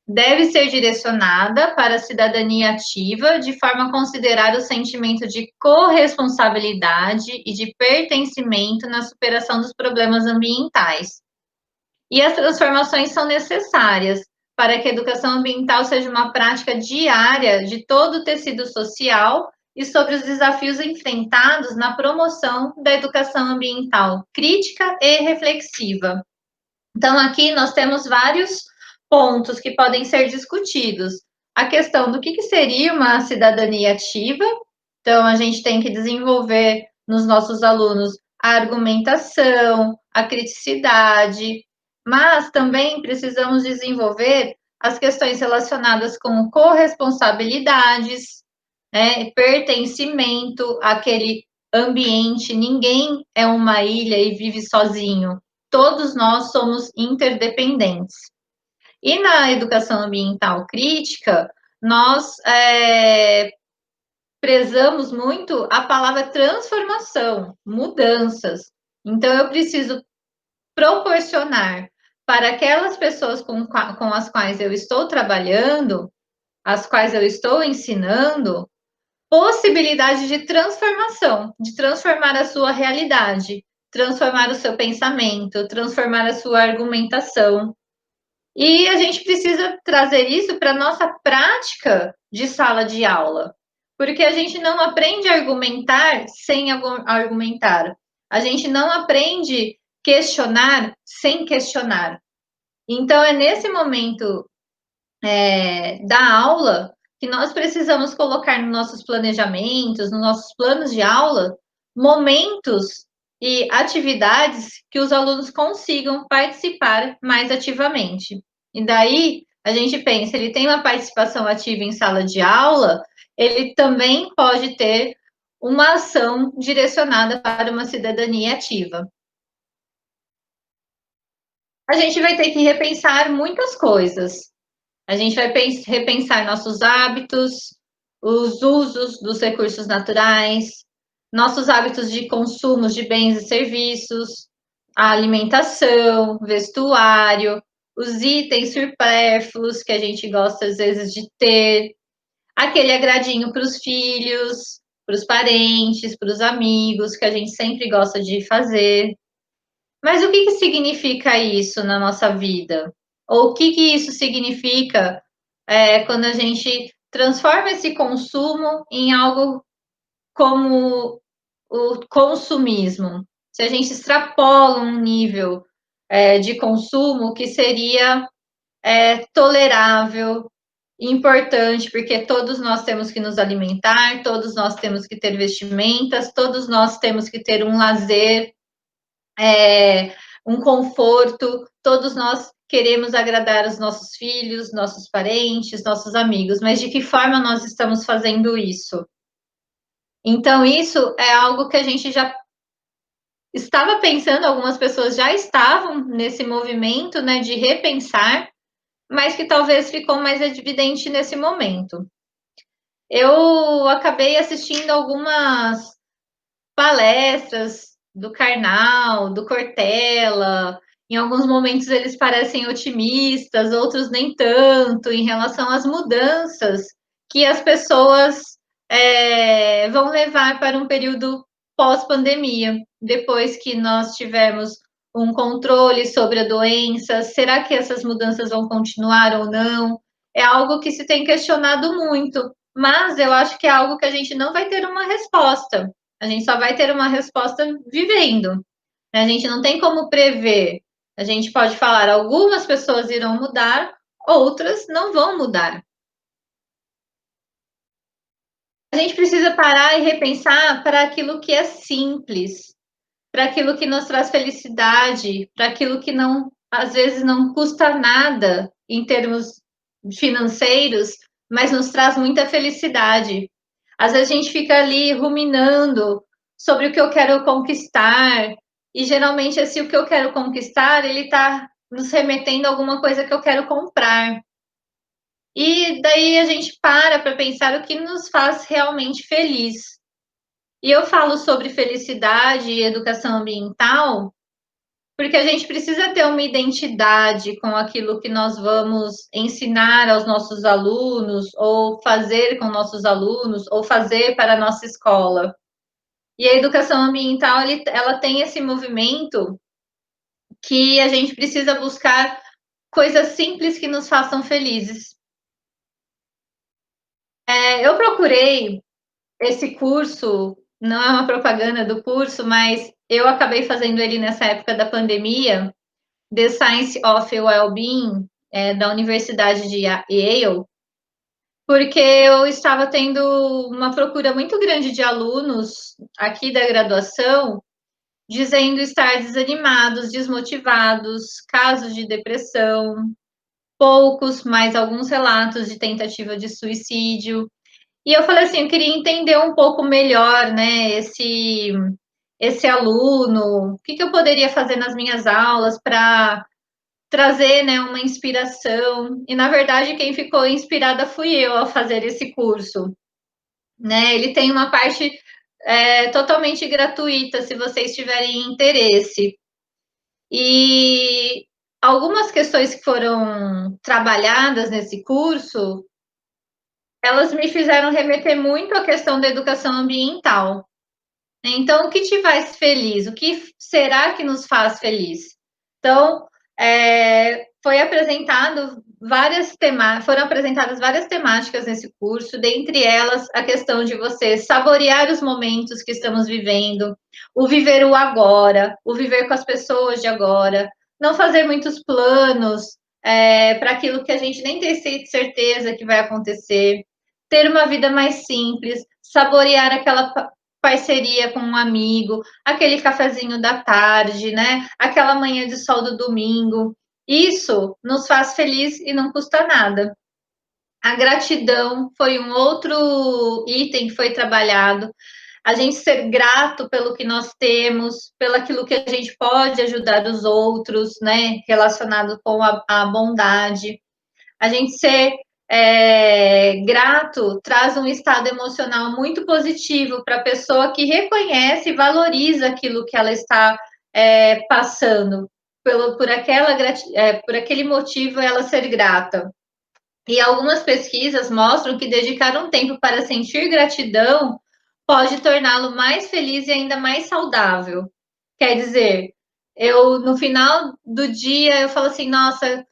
Deve ser direcionada para a cidadania ativa, de forma a considerar o sentimento de corresponsabilidade e de pertencimento na superação dos problemas ambientais. E as transformações são necessárias para que a educação ambiental seja uma prática diária de todo o tecido social e sobre os desafios enfrentados na promoção da educação ambiental crítica e reflexiva. Então, aqui nós temos vários pontos que podem ser discutidos. A questão do que seria uma cidadania ativa. Então, a gente tem que desenvolver nos nossos alunos a argumentação, a criticidade, mas também precisamos desenvolver as questões relacionadas com corresponsabilidades, né, pertencimento àquele ambiente. Ninguém é uma ilha e vive sozinho. Todos nós somos interdependentes. E na educação ambiental crítica, nós prezamos muito a palavra transformação, mudanças. Então, eu preciso proporcionar para aquelas pessoas com as quais eu estou trabalhando, as quais eu estou ensinando, possibilidade de transformação, de transformar a sua realidade, transformar o seu pensamento, transformar a sua argumentação. E a gente precisa trazer isso para a nossa prática de sala de aula, porque a gente não aprende a argumentar sem argumentar. A gente não aprende questionar sem questionar. Então, é nesse momento da aula que nós precisamos colocar nos nossos planejamentos, nos nossos planos de aula, momentos e atividades que os alunos consigam participar mais ativamente. E daí, a gente pensa, ele tem uma participação ativa em sala de aula, ele também pode ter uma ação direcionada para uma cidadania ativa. A gente vai ter que repensar muitas coisas. A gente vai repensar nossos hábitos, os usos dos recursos naturais, nossos hábitos de consumo de bens e serviços, a alimentação, vestuário, os itens supérfluos que a gente gosta às vezes de ter, aquele agradinho para os filhos, para os parentes, para os amigos, que a gente sempre gosta de fazer. Mas o que significa isso na nossa vida? Ou o que isso significa quando a gente transforma esse consumo em algo como o consumismo? Se a gente extrapola um nível de consumo que seria tolerável, importante, porque todos nós temos que nos alimentar, todos nós temos que ter vestimentas, todos nós temos que ter um lazer, um conforto, todos nós queremos agradar os nossos filhos, nossos parentes, nossos amigos, mas de que forma nós estamos fazendo isso? Então, isso é algo que a gente já estava pensando, algumas pessoas já estavam nesse movimento, né, de repensar, mas que talvez ficou mais evidente nesse momento. Eu acabei assistindo algumas palestras do Karnal, do Cortella. Em alguns momentos eles parecem otimistas, outros nem tanto, em relação às mudanças que as pessoas vão levar para um período pós-pandemia, depois que nós tivermos um controle sobre a doença. Será que essas mudanças vão continuar ou não? É algo que se tem questionado muito, mas eu acho que é algo que a gente não vai ter uma resposta. A gente só vai ter uma resposta vivendo. A gente não tem como prever. A gente pode falar, algumas pessoas irão mudar, outras não vão mudar. A gente precisa parar e repensar para aquilo que é simples. para aquilo que nos traz felicidade, para aquilo que não, às vezes não custa nada em termos financeiros, mas nos traz muita felicidade. Às vezes a gente fica ali ruminando sobre o que eu quero conquistar, e geralmente esse o que eu quero conquistar, ele está nos remetendo a alguma coisa que eu quero comprar. E daí a gente para pensar o que nos faz realmente feliz. E eu falo sobre felicidade e educação ambiental, porque a gente precisa ter uma identidade com aquilo que nós vamos ensinar aos nossos alunos, ou fazer com nossos alunos, ou fazer para a nossa escola. E a educação ambiental, ela tem esse movimento que a gente precisa buscar coisas simples que nos façam felizes. Eu procurei esse curso, não é uma propaganda do curso, mas eu acabei fazendo ele nessa época da pandemia, The Science of Wellbeing, da Universidade de Yale, porque eu estava tendo uma procura muito grande de alunos aqui da graduação, dizendo estar desanimados, desmotivados, casos de depressão, poucos, mas alguns relatos de tentativa de suicídio. E eu falei assim, eu queria entender um pouco melhor, né, esse aluno, o que eu poderia fazer nas minhas aulas para trazer, né, uma inspiração. E, na verdade, quem ficou inspirada fui eu ao fazer esse curso. Né? Ele tem uma parte totalmente gratuita, se vocês tiverem interesse. E algumas questões que foram trabalhadas nesse curso, elas me fizeram remeter muito à questão da educação ambiental. Então, o que te faz feliz? O que será que nos faz feliz? Então, foram apresentadas várias temáticas nesse curso, dentre elas a questão de você saborear os momentos que estamos vivendo, o viver o agora, o viver com as pessoas de agora, não fazer muitos planos para aquilo que a gente nem tem certeza que vai acontecer, ter uma vida mais simples, saborear aquela parceria com um amigo, aquele cafezinho da tarde, né? Aquela manhã de sol do domingo. Isso nos faz feliz e não custa nada. A gratidão foi um outro item que foi trabalhado. A gente ser grato pelo que nós temos, pelo aquilo que a gente pode ajudar os outros, né? Relacionado com a bondade. A gente ser grato traz um estado emocional muito positivo para a pessoa que reconhece e valoriza aquilo que ela está passando, por aquele motivo ela ser grata. E algumas pesquisas mostram que dedicar um tempo para sentir gratidão pode torná-lo mais feliz e ainda mais saudável. Quer dizer, no final do dia, eu falo assim, nossa,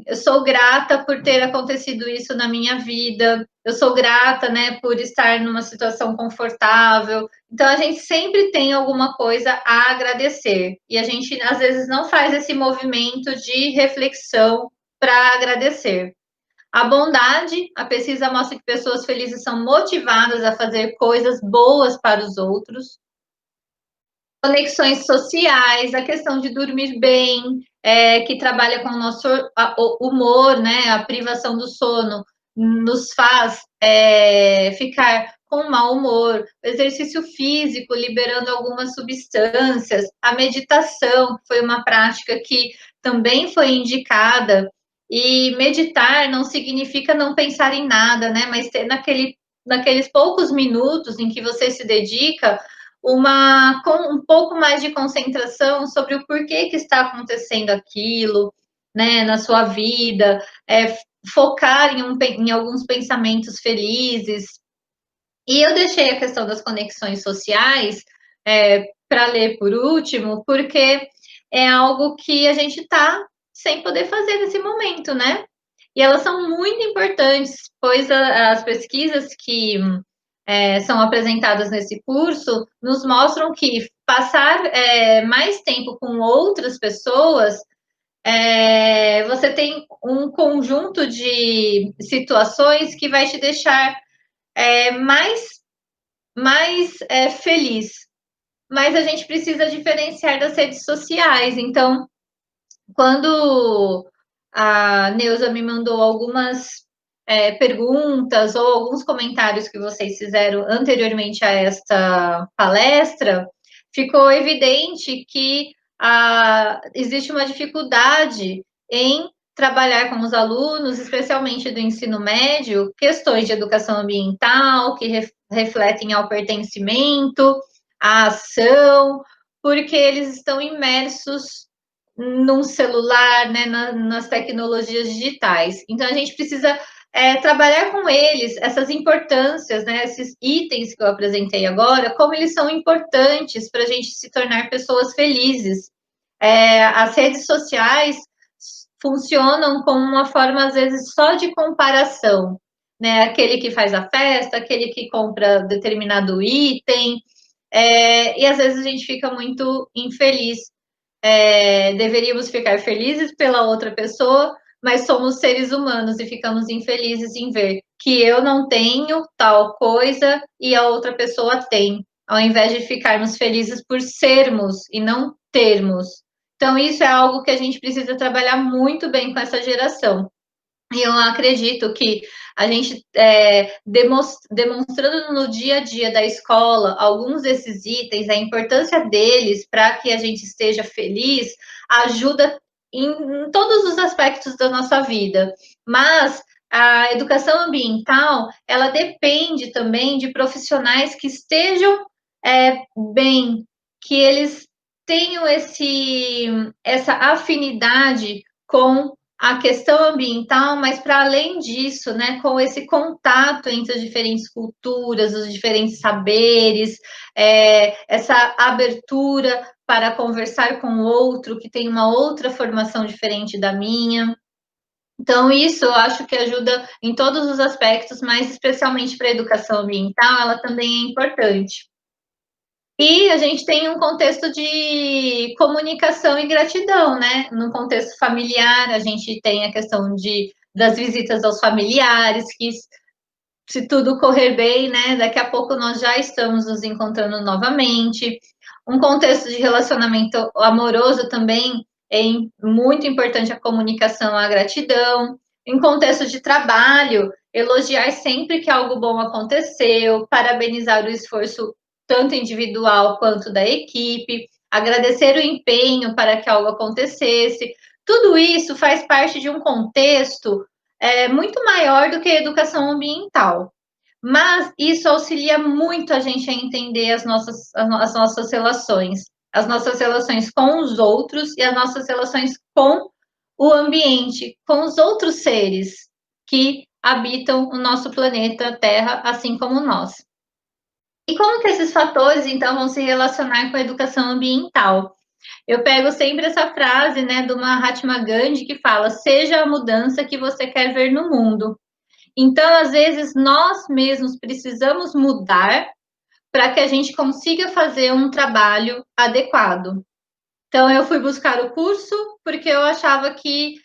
eu sou grata por ter acontecido isso na minha vida, eu sou grata, né, por estar numa situação confortável. Então, a gente sempre tem alguma coisa a agradecer. E a gente, às vezes, não faz esse movimento de reflexão para agradecer. A bondade, a pesquisa mostra que pessoas felizes são motivadas a fazer coisas boas para os outros. Conexões sociais, a questão de dormir bem, que trabalha com o nosso humor, né? A privação do sono nos faz ficar com mau humor. O exercício físico, liberando algumas substâncias. A meditação, que foi uma prática que também foi indicada. E meditar não significa não pensar em nada, né? Mas ter naqueles poucos minutos em que você se dedica, com um pouco mais de concentração sobre o porquê que está acontecendo aquilo, né, na sua vida, focar em alguns pensamentos felizes. E eu deixei a questão das conexões sociais para ler por último, porque é algo que a gente está sem poder fazer nesse momento, né? E elas são muito importantes, pois as pesquisas que são apresentadas nesse curso nos mostram que passar mais tempo com outras pessoas, você tem um conjunto de situações que vai te deixar mais feliz, mas a gente precisa diferenciar das redes sociais. Então, quando a Neuza me mandou algumas perguntas ou alguns comentários que vocês fizeram anteriormente a esta palestra, ficou evidente que existe uma dificuldade em trabalhar com os alunos, especialmente do ensino médio, questões de educação ambiental que refletem ao pertencimento, à ação, porque eles estão imersos num celular, né, nas tecnologias digitais. Então, a gente precisa trabalhar com eles essas importâncias, né, esses itens que eu apresentei agora, como eles são importantes para a gente se tornar pessoas felizes. As redes sociais funcionam como uma forma, às vezes, só de comparação, né? Aquele que faz a festa, aquele que compra determinado item, e às vezes a gente fica muito infeliz. Deveríamos ficar felizes pela outra pessoa, mas somos seres humanos e ficamos infelizes em ver que eu não tenho tal coisa e a outra pessoa tem, ao invés de ficarmos felizes por sermos e não termos. Então, isso é algo que a gente precisa trabalhar muito bem com essa geração. E eu acredito que a gente, demonstrando no dia a dia da escola alguns desses itens, a importância deles para que a gente esteja feliz, ajuda em todos os aspectos da nossa vida. Mas a educação ambiental, ela depende também de profissionais que estejam bem, que eles tenham essa afinidade com a questão ambiental, mas para além disso, né, com esse contato entre as diferentes culturas, os diferentes saberes, essa abertura para conversar com o outro que tem uma outra formação diferente da minha. Então, isso eu acho que ajuda em todos os aspectos, mas especialmente para a educação ambiental, ela também é importante. E a gente tem um contexto de comunicação e gratidão, né? No contexto familiar, a gente tem a questão das visitas aos familiares, que se tudo correr bem, né? Daqui a pouco nós já estamos nos encontrando novamente. Um contexto de relacionamento amoroso também é muito importante a comunicação, a gratidão. Em contexto de trabalho, elogiar sempre que algo bom aconteceu, parabenizar o esforço tanto individual quanto da equipe, agradecer o empenho para que algo acontecesse. Tudo isso faz parte de um contexto muito maior do que a educação ambiental. Mas isso auxilia muito a gente a entender as nossas relações, as nossas relações com os outros e as nossas relações com o ambiente, com os outros seres que habitam o nosso planeta Terra, assim como nós. E como que esses fatores, então, vão se relacionar com a educação ambiental? Eu pego sempre essa frase, né, do Mahatma Gandhi, que fala: seja a mudança que você quer ver no mundo. Então, às vezes, nós mesmos precisamos mudar para que a gente consiga fazer um trabalho adequado. Então, eu fui buscar o curso porque eu achava que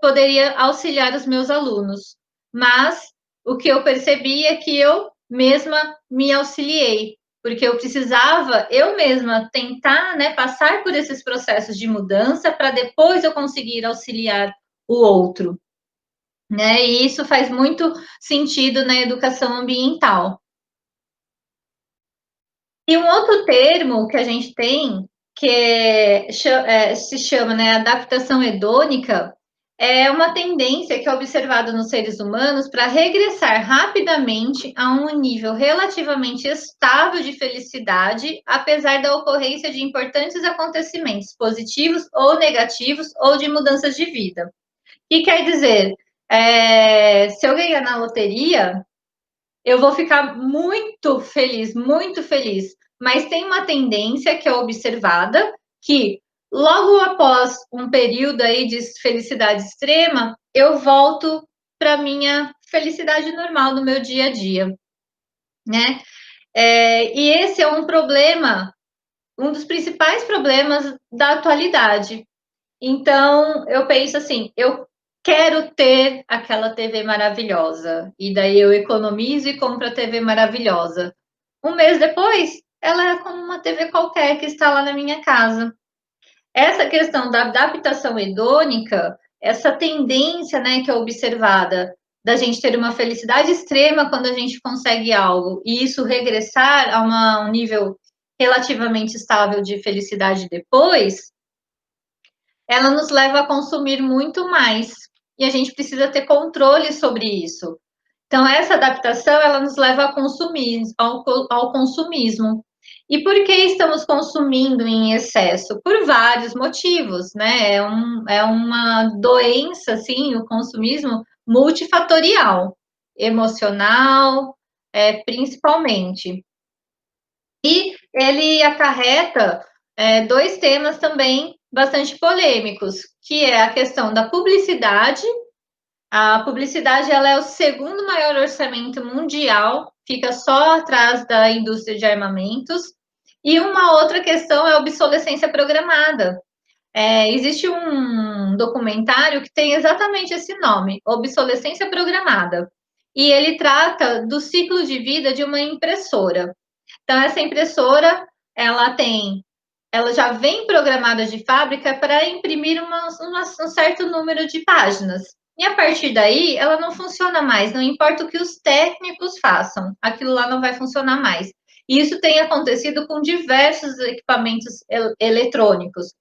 poderia auxiliar os meus alunos, mas o que eu percebi é que eu mesma me auxiliei, porque eu precisava eu mesma tentar, né, passar por esses processos de mudança para depois eu conseguir auxiliar o outro, né? E isso faz muito sentido na educação ambiental. E um outro termo que a gente tem, que se chama, né, adaptação hedônica, é uma tendência que é observada nos seres humanos para regressar rapidamente a um nível relativamente estável de felicidade, apesar da ocorrência de importantes acontecimentos positivos ou negativos ou de mudanças de vida. O que quer dizer? Se eu ganhar na loteria, eu vou ficar muito feliz, muito feliz. Mas tem uma tendência que é observada, que logo após um período aí de felicidade extrema, eu volto para minha felicidade normal no meu dia a dia, né? E esse é um problema, um dos principais problemas da atualidade. Então, eu penso assim, eu quero ter aquela TV maravilhosa. E daí eu economizo e compro a TV maravilhosa. Um mês depois, ela é como uma TV qualquer que está lá na minha casa. Essa questão da adaptação hedônica, essa tendência, né, que é observada da gente ter uma felicidade extrema quando a gente consegue algo e isso regressar a um nível relativamente estável de felicidade depois, ela nos leva a consumir muito mais e a gente precisa ter controle sobre isso. Então, essa adaptação, ela nos leva a consumir, ao consumismo. E por que estamos consumindo em excesso? Por vários motivos, né? É uma doença, assim, o consumismo multifatorial, emocional, principalmente. E ele acarreta dois temas também bastante polêmicos, que é a questão da publicidade. A publicidade, ela é o segundo maior orçamento mundial, fica só atrás da indústria de armamentos. E uma outra questão é a obsolescência programada. Existe um documentário que tem exatamente esse nome, Obsolescência Programada. E ele trata do ciclo de vida de uma impressora. Então, essa impressora, ela já vem programada de fábrica para imprimir um certo número de páginas. E a partir daí, ela não funciona mais, não importa o que os técnicos façam, aquilo lá não vai funcionar mais. E isso tem acontecido com diversos equipamentos eletrônicos.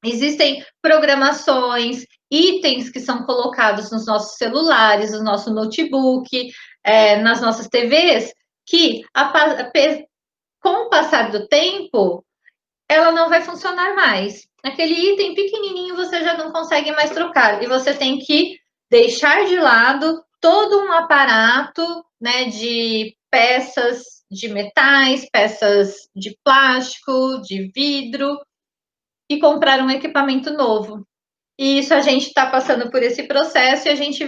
Existem programações, itens que são colocados nos nossos celulares, no nosso notebook, nas nossas TVs, que com o passar do tempo, ela não vai funcionar mais. Aquele item pequenininho você já não consegue mais trocar e você tem que deixar de lado todo um aparato, né, de peças de metais, peças de plástico, de vidro e comprar um equipamento novo. E isso a gente está passando por esse processo e a gente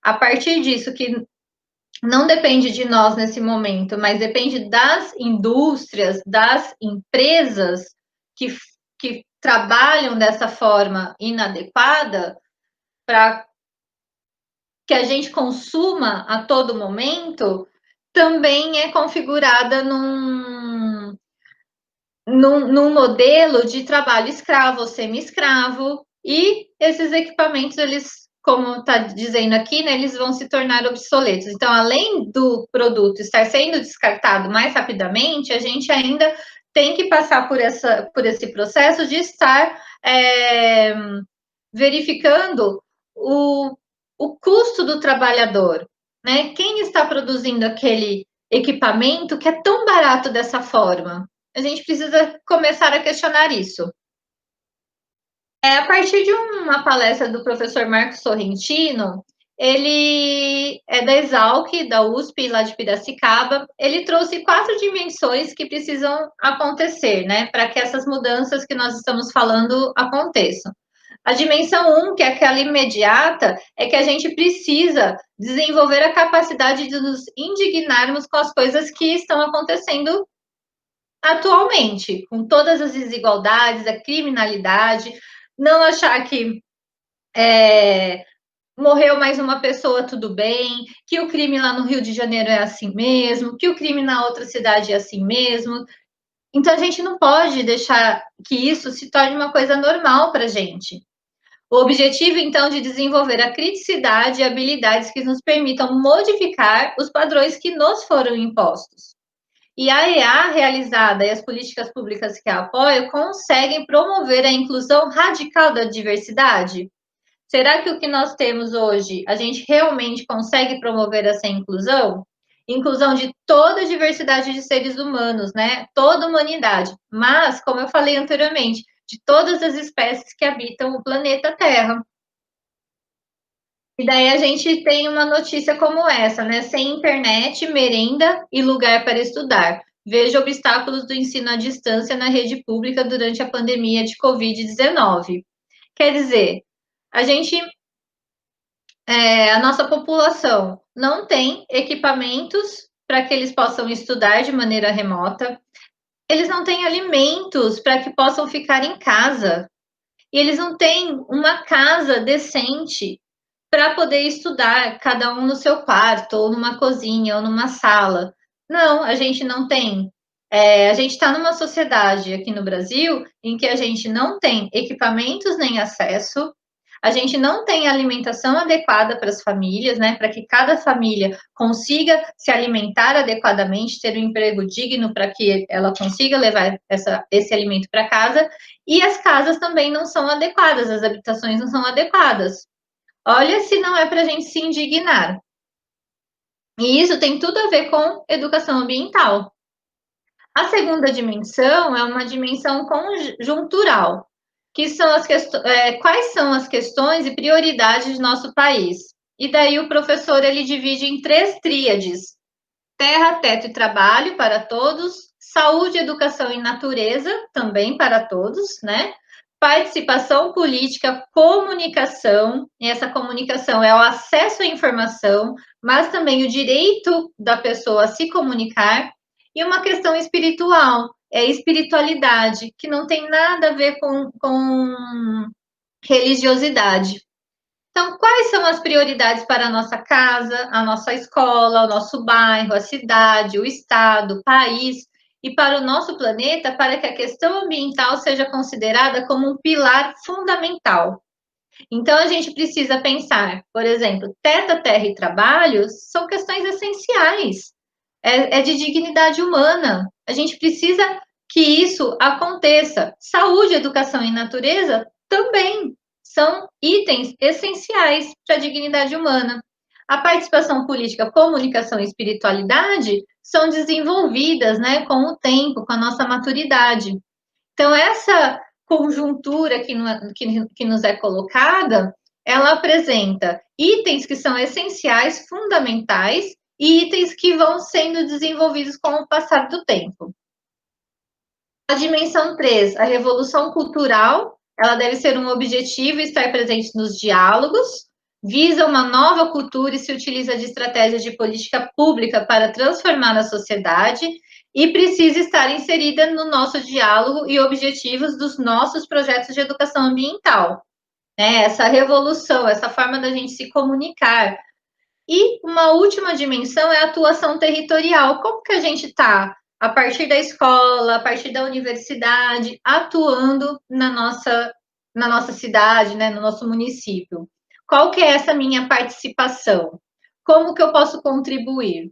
a partir disso que não depende de nós nesse momento, mas depende das indústrias, das empresas que trabalham dessa forma inadequada para que a gente consuma a todo momento, também é configurada num modelo de trabalho escravo ou semi-escravo, e esses equipamentos, eles, como está dizendo aqui, né, eles vão se tornar obsoletos. Então, além do produto estar sendo descartado mais rapidamente, a gente ainda tem que passar por esse processo de estar verificando o custo do trabalhador, né? Quem está produzindo aquele equipamento que é tão barato dessa forma? A gente precisa começar a questionar isso. A partir de uma palestra do professor Marcos Sorrentino, ele é da Exalc, da USP, lá de Piracicaba, ele trouxe 4 dimensões que precisam acontecer, né, para que essas mudanças que nós estamos falando aconteçam. A dimensão 1, que é aquela imediata, é que a gente precisa desenvolver a capacidade de nos indignarmos com as coisas que estão acontecendo atualmente, com todas as desigualdades, a criminalidade, não achar que morreu mais uma pessoa, tudo bem, que o crime lá no Rio de Janeiro é assim mesmo, que o crime na outra cidade é assim mesmo. Então, a gente não pode deixar que isso se torne uma coisa normal para a gente. O objetivo, então, de desenvolver a criticidade e habilidades que nos permitam modificar os padrões que nos foram impostos. E a EA realizada e as políticas públicas que a apoiam conseguem promover a inclusão radical da diversidade? Será que o que nós temos hoje, a gente realmente consegue promover essa inclusão? Inclusão de toda a diversidade de seres humanos, né? Toda a humanidade. Mas, como eu falei anteriormente, de todas as espécies que habitam o planeta Terra. E daí a gente tem uma notícia como essa, né? Sem internet, merenda e lugar para estudar. Veja obstáculos do ensino à distância na rede pública durante a pandemia de Covid-19. Quer dizer, a nossa população não tem equipamentos para que eles possam estudar de maneira remota, eles não têm alimentos para que possam ficar em casa, e eles não têm uma casa decente para poder estudar, cada um no seu quarto, ou numa cozinha, ou numa sala. Não, a gente não tem. A gente está numa sociedade aqui no Brasil em que a gente não tem equipamentos nem acesso, a gente não tem alimentação adequada para as famílias, né? Para que cada família consiga se alimentar adequadamente, ter um emprego digno para que ela consiga levar esse alimento para casa, e as casas também não são adequadas, as habitações não são adequadas. Olha se não é para a gente se indignar. E isso tem tudo a ver com educação ambiental. A segunda dimensão é uma dimensão conjuntural, que são quais são as questões e prioridades do nosso país. E daí o professor ele divide em 3 tríades: terra, teto e trabalho para todos, saúde, educação e natureza também para todos, né? Participação política, comunicação, e essa comunicação é o acesso à informação, mas também o direito da pessoa a se comunicar, e uma questão espiritual, é espiritualidade, que não tem nada a ver com religiosidade. Então, quais são as prioridades para a nossa casa, a nossa escola, o nosso bairro, a cidade, o estado, o país e para o nosso planeta, para que a questão ambiental seja considerada como um pilar fundamental? Então, a gente precisa pensar, por exemplo, terra e trabalho são questões essenciais, é de dignidade humana. A gente precisa que isso aconteça. Saúde, educação e natureza também são itens essenciais para a dignidade humana. A participação política, comunicação e espiritualidade são desenvolvidas, né, com o tempo, com a nossa maturidade. Então, essa conjuntura que nos é colocada, ela apresenta itens que são essenciais, fundamentais, e itens que vão sendo desenvolvidos com o passar do tempo. A dimensão 3, a revolução cultural, ela deve ser um objetivo e estar presente nos diálogos, visa uma nova cultura e se utiliza de estratégias de política pública para transformar a sociedade e precisa estar inserida no nosso diálogo e objetivos dos nossos projetos de educação ambiental. Né? Essa revolução, essa forma da gente se comunicar. E uma última dimensão é a atuação territorial. Como que a gente está, a partir da escola, a partir da universidade, atuando na nossa cidade, né, no nosso município? Qual que é essa minha participação? Como que eu posso contribuir?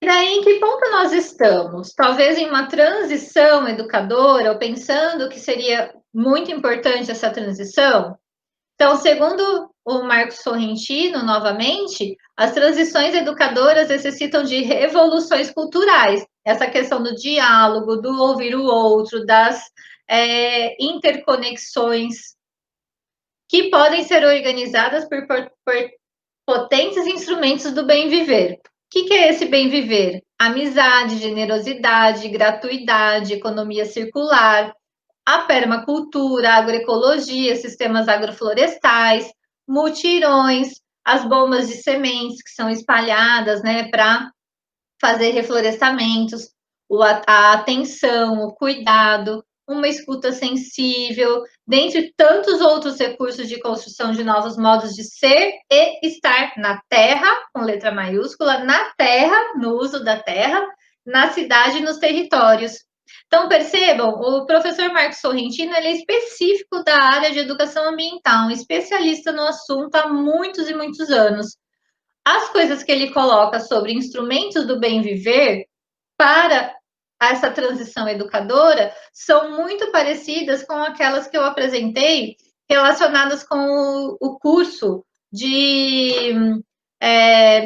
E daí, em que ponto nós estamos? Talvez em uma transição educadora, ou pensando que seria muito importante essa transição? Então, segundo o Marcos Sorrentino, novamente, as transições educadoras necessitam de revoluções culturais. Essa questão do diálogo, do ouvir o outro, das interconexões, que podem ser organizadas por potentes instrumentos do bem viver. O que é esse bem viver? Amizade, generosidade, gratuidade, economia circular, a permacultura, a agroecologia, sistemas agroflorestais, mutirões, as bombas de sementes que são espalhadas, né, para fazer reflorestamentos, a atenção, o cuidado, uma escuta sensível, dentre tantos outros recursos de construção de novos modos de ser e estar na terra, com letra maiúscula, na terra, no uso da terra, na cidade e nos territórios. Então, percebam, o professor Marcos Sorrentino ele é específico da área de educação ambiental, um especialista no assunto há muitos e muitos anos. As coisas que ele coloca sobre instrumentos do bem viver para essa transição educadora são muito parecidas com aquelas que eu apresentei relacionadas com o curso de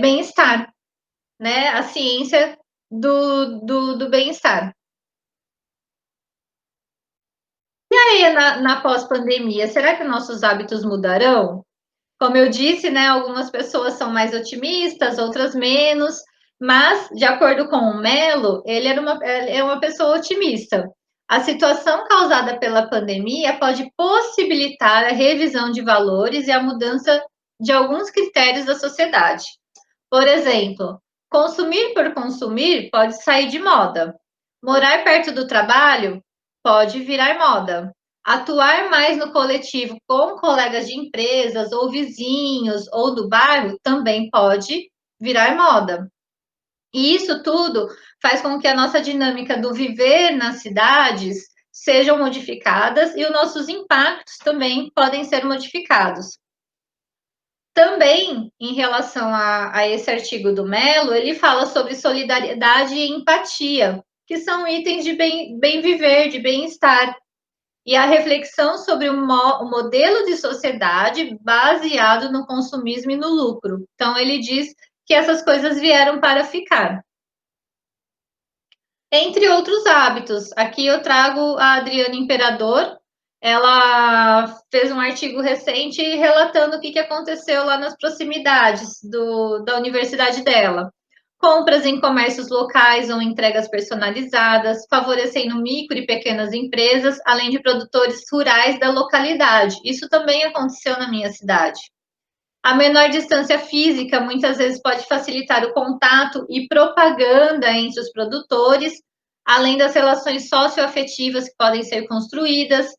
bem-estar, né? A ciência do bem-estar. E aí, na pós-pandemia, será que nossos hábitos mudarão? Como eu disse, né, algumas pessoas são mais otimistas, outras menos, mas, de acordo com o Mello, ele é uma pessoa otimista. A situação causada pela pandemia pode possibilitar a revisão de valores e a mudança de alguns critérios da sociedade. Por exemplo, consumir por consumir pode sair de moda. Morar perto do trabalho pode virar moda. Atuar mais no coletivo com colegas de empresas ou vizinhos ou do bairro também pode virar moda. E isso tudo faz com que a nossa dinâmica do viver nas cidades sejam modificadas e os nossos impactos também podem ser modificados. Também, em relação a esse artigo do Mello, ele fala sobre solidariedade e empatia, que são itens de bem viver, de bem-estar, e a reflexão sobre o modelo de sociedade baseado no consumismo e no lucro. Então, ele diz que essas coisas vieram para ficar. Entre outros hábitos, aqui eu trago a Adriana Imperador. Ela fez um artigo recente relatando o que aconteceu lá nas proximidades da universidade dela. Compras em comércios locais ou entregas personalizadas, favorecendo micro e pequenas empresas, além de produtores rurais da localidade. Isso também aconteceu na minha cidade. A menor distância física muitas vezes pode facilitar o contato e propaganda entre os produtores, além das relações socioafetivas que podem ser construídas.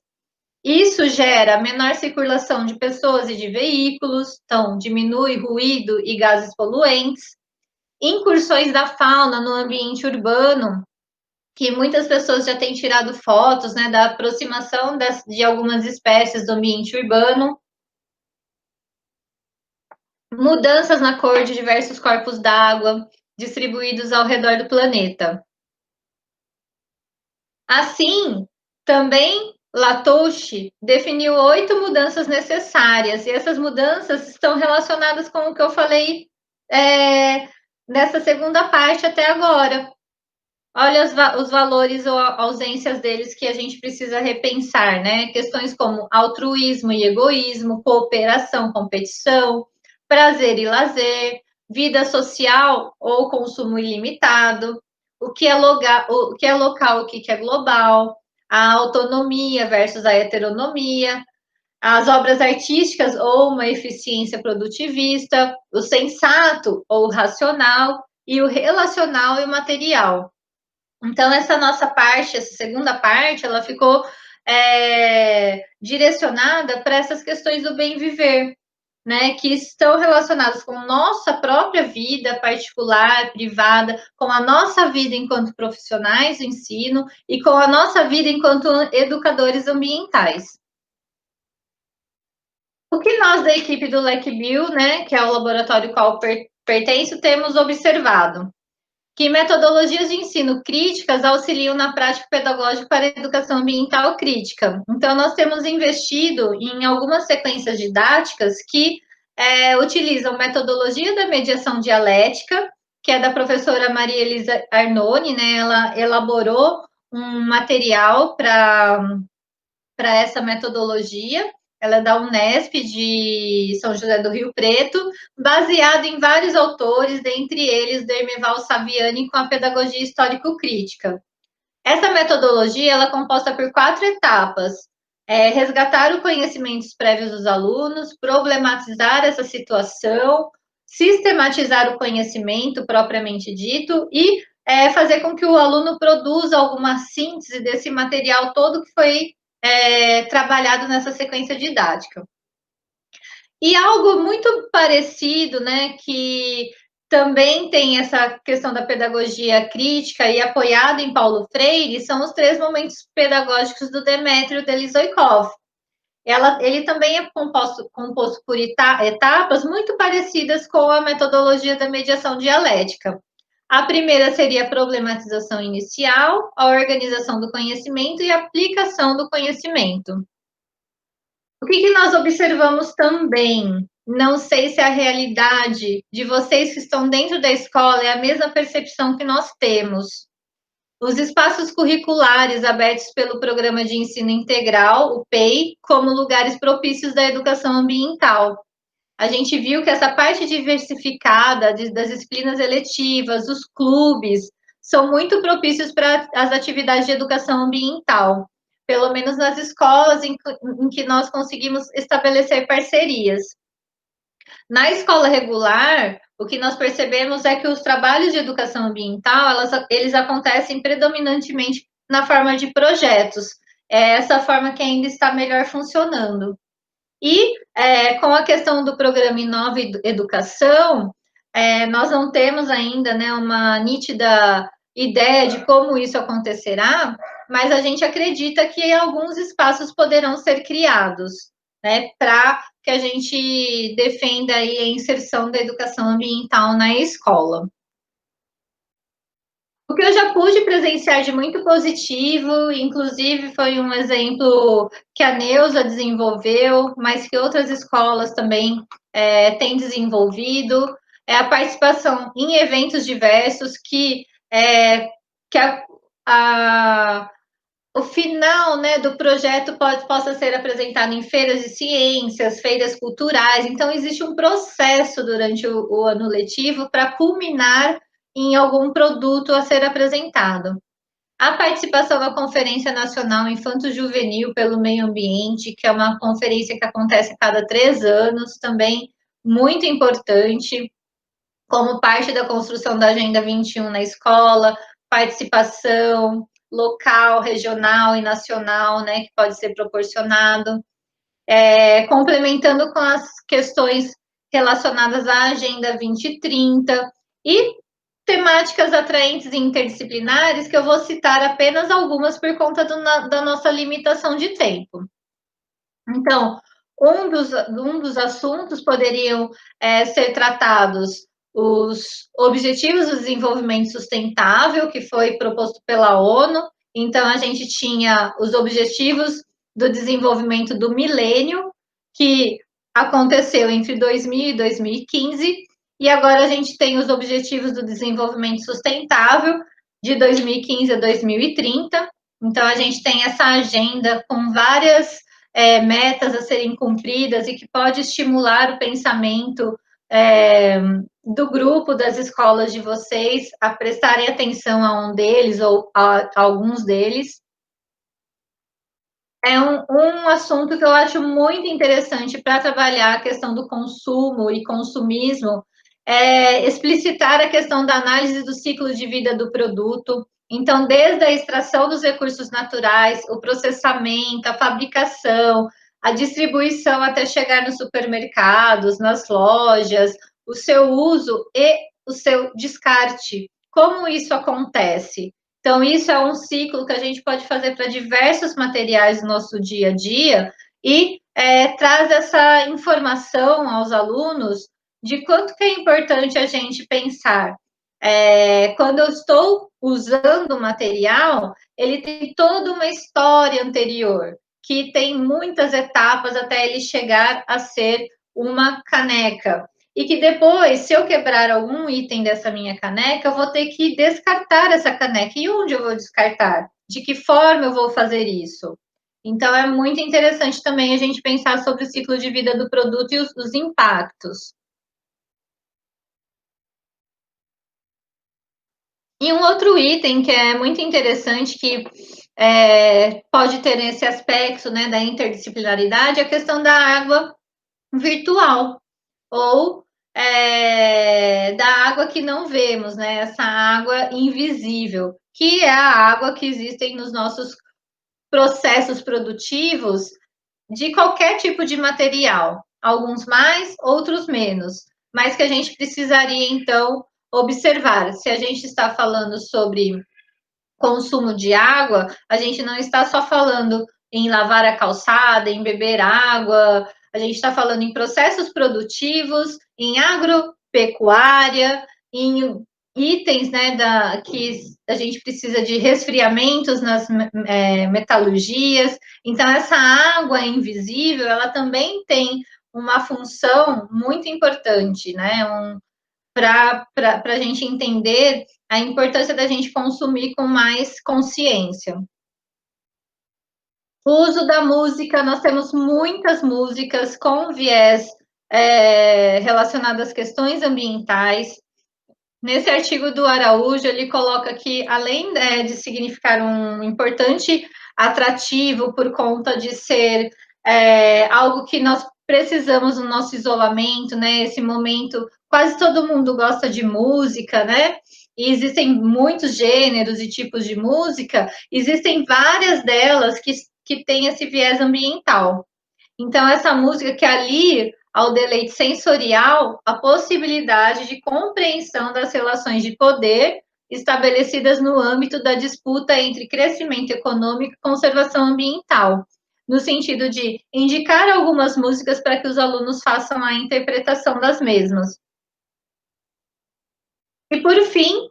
Isso gera menor circulação de pessoas e de veículos, então diminui ruído e gases poluentes. Incursões da fauna no ambiente urbano, que muitas pessoas já têm tirado fotos, né, da aproximação de algumas espécies do ambiente urbano. Mudanças na cor de diversos corpos d'água distribuídos ao redor do planeta. Assim, também Latouche definiu 8 mudanças necessárias, e essas mudanças estão relacionadas com o que eu falei nessa segunda parte até agora. Olha os valores ou ausências deles que a gente precisa repensar, né? Questões como altruísmo e egoísmo, cooperação, competição, prazer e lazer, vida social ou consumo ilimitado, o que é local, o que é global, a autonomia versus a heteronomia, as obras artísticas ou uma eficiência produtivista, o sensato ou o racional, e o relacional e o material. Então, essa nossa parte, essa segunda parte, ela ficou direcionada para essas questões do bem viver, né, que estão relacionadas com nossa própria vida particular, privada, com a nossa vida enquanto profissionais do ensino e com a nossa vida enquanto educadores ambientais. O que nós da equipe do LecBio, né, que é o laboratório ao qual pertenço, temos observado? Que metodologias de ensino críticas auxiliam na prática pedagógica para a educação ambiental crítica. Então, nós temos investido em algumas sequências didáticas que utilizam metodologia da mediação dialética, que é da professora Maria Elisa Arnone, né? Ela elaborou um material para essa metodologia. Ela é da Unesp de São José do Rio Preto, baseado em vários autores, dentre eles Dermeval Saviani, com a pedagogia histórico-crítica. Essa metodologia ela é composta por 4 etapas: resgatar os conhecimentos prévios dos alunos, problematizar essa situação, sistematizar o conhecimento propriamente dito e fazer com que o aluno produza alguma síntese desse material todo que foi trabalhado nessa sequência didática. E algo muito parecido, né, que também tem essa questão da pedagogia crítica e apoiado em Paulo Freire, são os 3 momentos pedagógicos do Demétrio Delizoikov. Ele também é composto por etapas muito parecidas com a metodologia da mediação dialética. A primeira seria a problematização inicial, a organização do conhecimento e a aplicação do conhecimento. O que nós observamos também? Não sei se a realidade de vocês que estão dentro da escola é a mesma percepção que nós temos. Os espaços curriculares abertos pelo Programa de Ensino Integral, o PEI, como lugares propícios da educação ambiental. A gente viu que essa parte diversificada das disciplinas eletivas, os clubes, são muito propícios para as atividades de educação ambiental, pelo menos nas escolas em que nós conseguimos estabelecer parcerias. Na escola regular, o que nós percebemos é que os trabalhos de educação ambiental, eles acontecem predominantemente na forma de projetos. É essa forma que ainda está melhor funcionando. E com a questão do programa Inova Educação, nós não temos ainda, né, uma nítida ideia de como isso acontecerá, mas a gente acredita que alguns espaços poderão ser criados, né, para que a gente defenda aí a inserção da educação ambiental na escola. O que eu já pude presenciar de muito positivo, inclusive foi um exemplo que a Neusa desenvolveu, mas que outras escolas também têm desenvolvido, é a participação em eventos diversos o final, né, do projeto possa ser apresentado em feiras de ciências, feiras culturais. Então, existe um processo durante o ano letivo para culminar em algum produto a ser apresentado. A participação na Conferência Nacional Infanto-Juvenil pelo Meio Ambiente, que é uma conferência que acontece a cada 3 anos, também muito importante, como parte da construção da Agenda 21 na escola, participação local, regional e nacional, né, que pode ser proporcionado, complementando com as questões relacionadas à Agenda 2030 e temáticas atraentes e interdisciplinares, que eu vou citar apenas algumas por conta da nossa limitação de tempo. Então, um dos assuntos poderiam ser tratados os Objetivos do Desenvolvimento Sustentável, que foi proposto pela ONU. Então, a gente tinha os Objetivos do Desenvolvimento do Milênio, que aconteceu entre 2000 e 2015, e agora a gente tem os Objetivos do Desenvolvimento Sustentável de 2015 a 2030. Então, a gente tem essa agenda com várias metas a serem cumpridas e que pode estimular o pensamento do grupo das escolas de vocês a prestarem atenção a um deles ou a alguns deles. É um assunto que eu acho muito interessante para trabalhar a questão do consumo e consumismo, explicitar a questão da análise do ciclo de vida do produto. Então, desde a extração dos recursos naturais, o processamento, a fabricação, a distribuição até chegar nos supermercados, nas lojas, o seu uso e o seu descarte. Como isso acontece? Então, isso é um ciclo que a gente pode fazer para diversos materiais do nosso dia a dia e traz essa informação aos alunos de quanto que é importante a gente pensar. Quando eu estou usando o material, ele tem toda uma história anterior, que tem muitas etapas até ele chegar a ser uma caneca. E que depois, se eu quebrar algum item dessa minha caneca, eu vou ter que descartar essa caneca. E onde eu vou descartar? De que forma eu vou fazer isso? Então, é muito interessante também a gente pensar sobre o ciclo de vida do produto e os impactos. E um outro item que é muito interessante, que pode ter esse aspecto, né, da interdisciplinaridade, é a questão da água virtual, ou da água que não vemos, né, essa água invisível, que é a água que existe nos nossos processos produtivos de qualquer tipo de material, alguns mais, outros menos, mas que a gente precisaria, então, observar. Se a gente está falando sobre consumo de água, a gente não está só falando em lavar a calçada, em beber água, a gente está falando em processos produtivos, em agropecuária, em itens, né, que a gente precisa de resfriamentos nas metalurgias. Então, essa água invisível, ela também tem uma função muito importante, né, para a gente entender a importância da gente consumir com mais consciência. O uso da música, nós temos muitas músicas com viés relacionado às questões ambientais. Nesse artigo do Araújo, ele coloca que, além de significar um importante atrativo por conta de ser algo que nós precisamos no nosso isolamento, né? Esse momento, quase todo mundo gosta de música, né? E existem muitos gêneros e tipos de música, existem várias delas que têm esse viés ambiental. Então, essa música que ali ao deleite sensorial a possibilidade de compreensão das relações de poder estabelecidas no âmbito da disputa entre crescimento econômico e conservação ambiental, no sentido de indicar algumas músicas para que os alunos façam a interpretação das mesmas. E, por fim,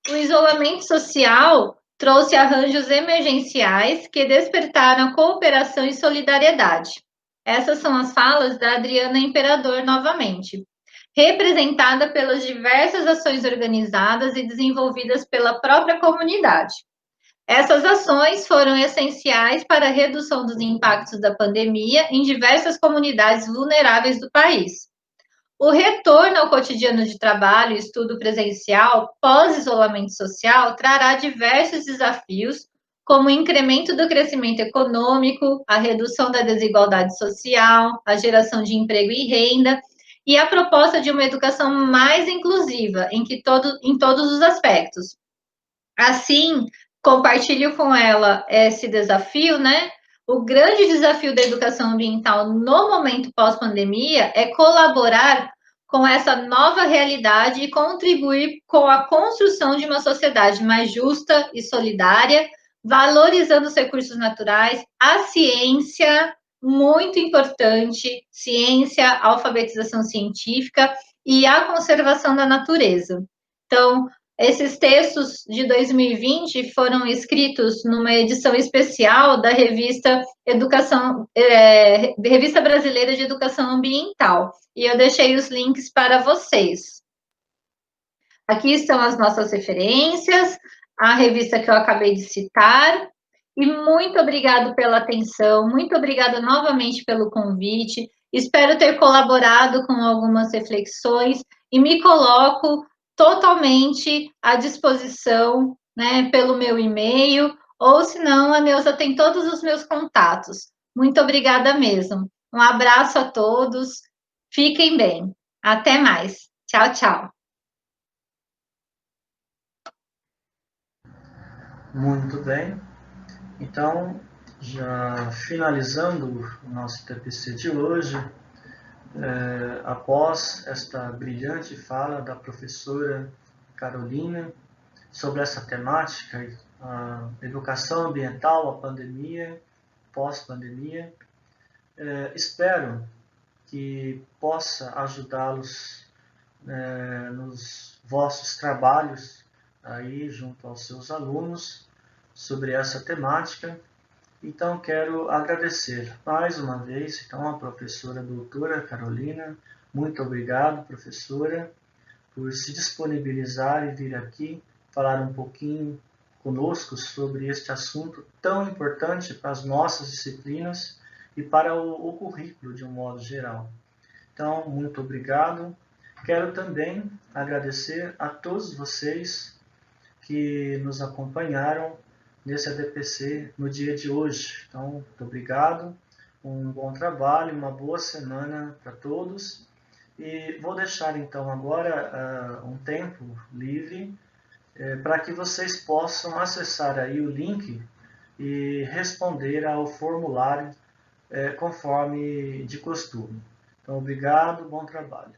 o isolamento social trouxe arranjos emergenciais que despertaram a cooperação e solidariedade. Essas são as falas da Adriana Imperador novamente, representada pelas diversas ações organizadas e desenvolvidas pela própria comunidade. Essas ações foram essenciais para a redução dos impactos da pandemia em diversas comunidades vulneráveis do país. O retorno ao cotidiano de trabalho e estudo presencial pós-isolamento social trará diversos desafios, como o incremento do crescimento econômico, a redução da desigualdade social, a geração de emprego e renda, e a proposta de uma educação mais inclusiva em todos os aspectos. Assim, compartilho com ela esse desafio, né? O grande desafio da educação ambiental no momento pós-pandemia é colaborar com essa nova realidade e contribuir com a construção de uma sociedade mais justa e solidária, valorizando os recursos naturais, a ciência, muito importante, ciência, alfabetização científica e a conservação da natureza. Então, esses textos de 2020 foram escritos numa edição especial da revista Revista Brasileira de Educação Ambiental. E eu deixei os links para vocês. Aqui estão as nossas referências, a revista que eu acabei de citar. E muito obrigado pela atenção, muito obrigada novamente pelo convite. Espero ter colaborado com algumas reflexões e me coloco totalmente à disposição, né, pelo meu e-mail, ou se não, a Neuza tem todos os meus contatos. Muito obrigada mesmo. Um abraço a todos, fiquem bem. Até mais. Tchau, tchau. Muito bem. Então, já finalizando o nosso TPC de hoje, após esta brilhante fala da professora Carolina sobre essa temática, a educação ambiental, a pandemia, pós-pandemia, espero que possa ajudá-los nos vossos trabalhos aí junto aos seus alunos sobre essa temática. Então, quero agradecer mais uma vez então, a professora doutora Carolina. Muito obrigado, professora, por se disponibilizar e vir aqui falar um pouquinho conosco sobre este assunto tão importante para as nossas disciplinas e para o currículo de um modo geral. Então, muito obrigado. Quero também agradecer a todos vocês que nos acompanharam nesse ADPC no dia de hoje. Então, muito obrigado, um bom trabalho, uma boa semana para todos. E vou deixar então agora um tempo livre para que vocês possam acessar aí o link e responder ao formulário conforme de costume. Então, obrigado, bom trabalho.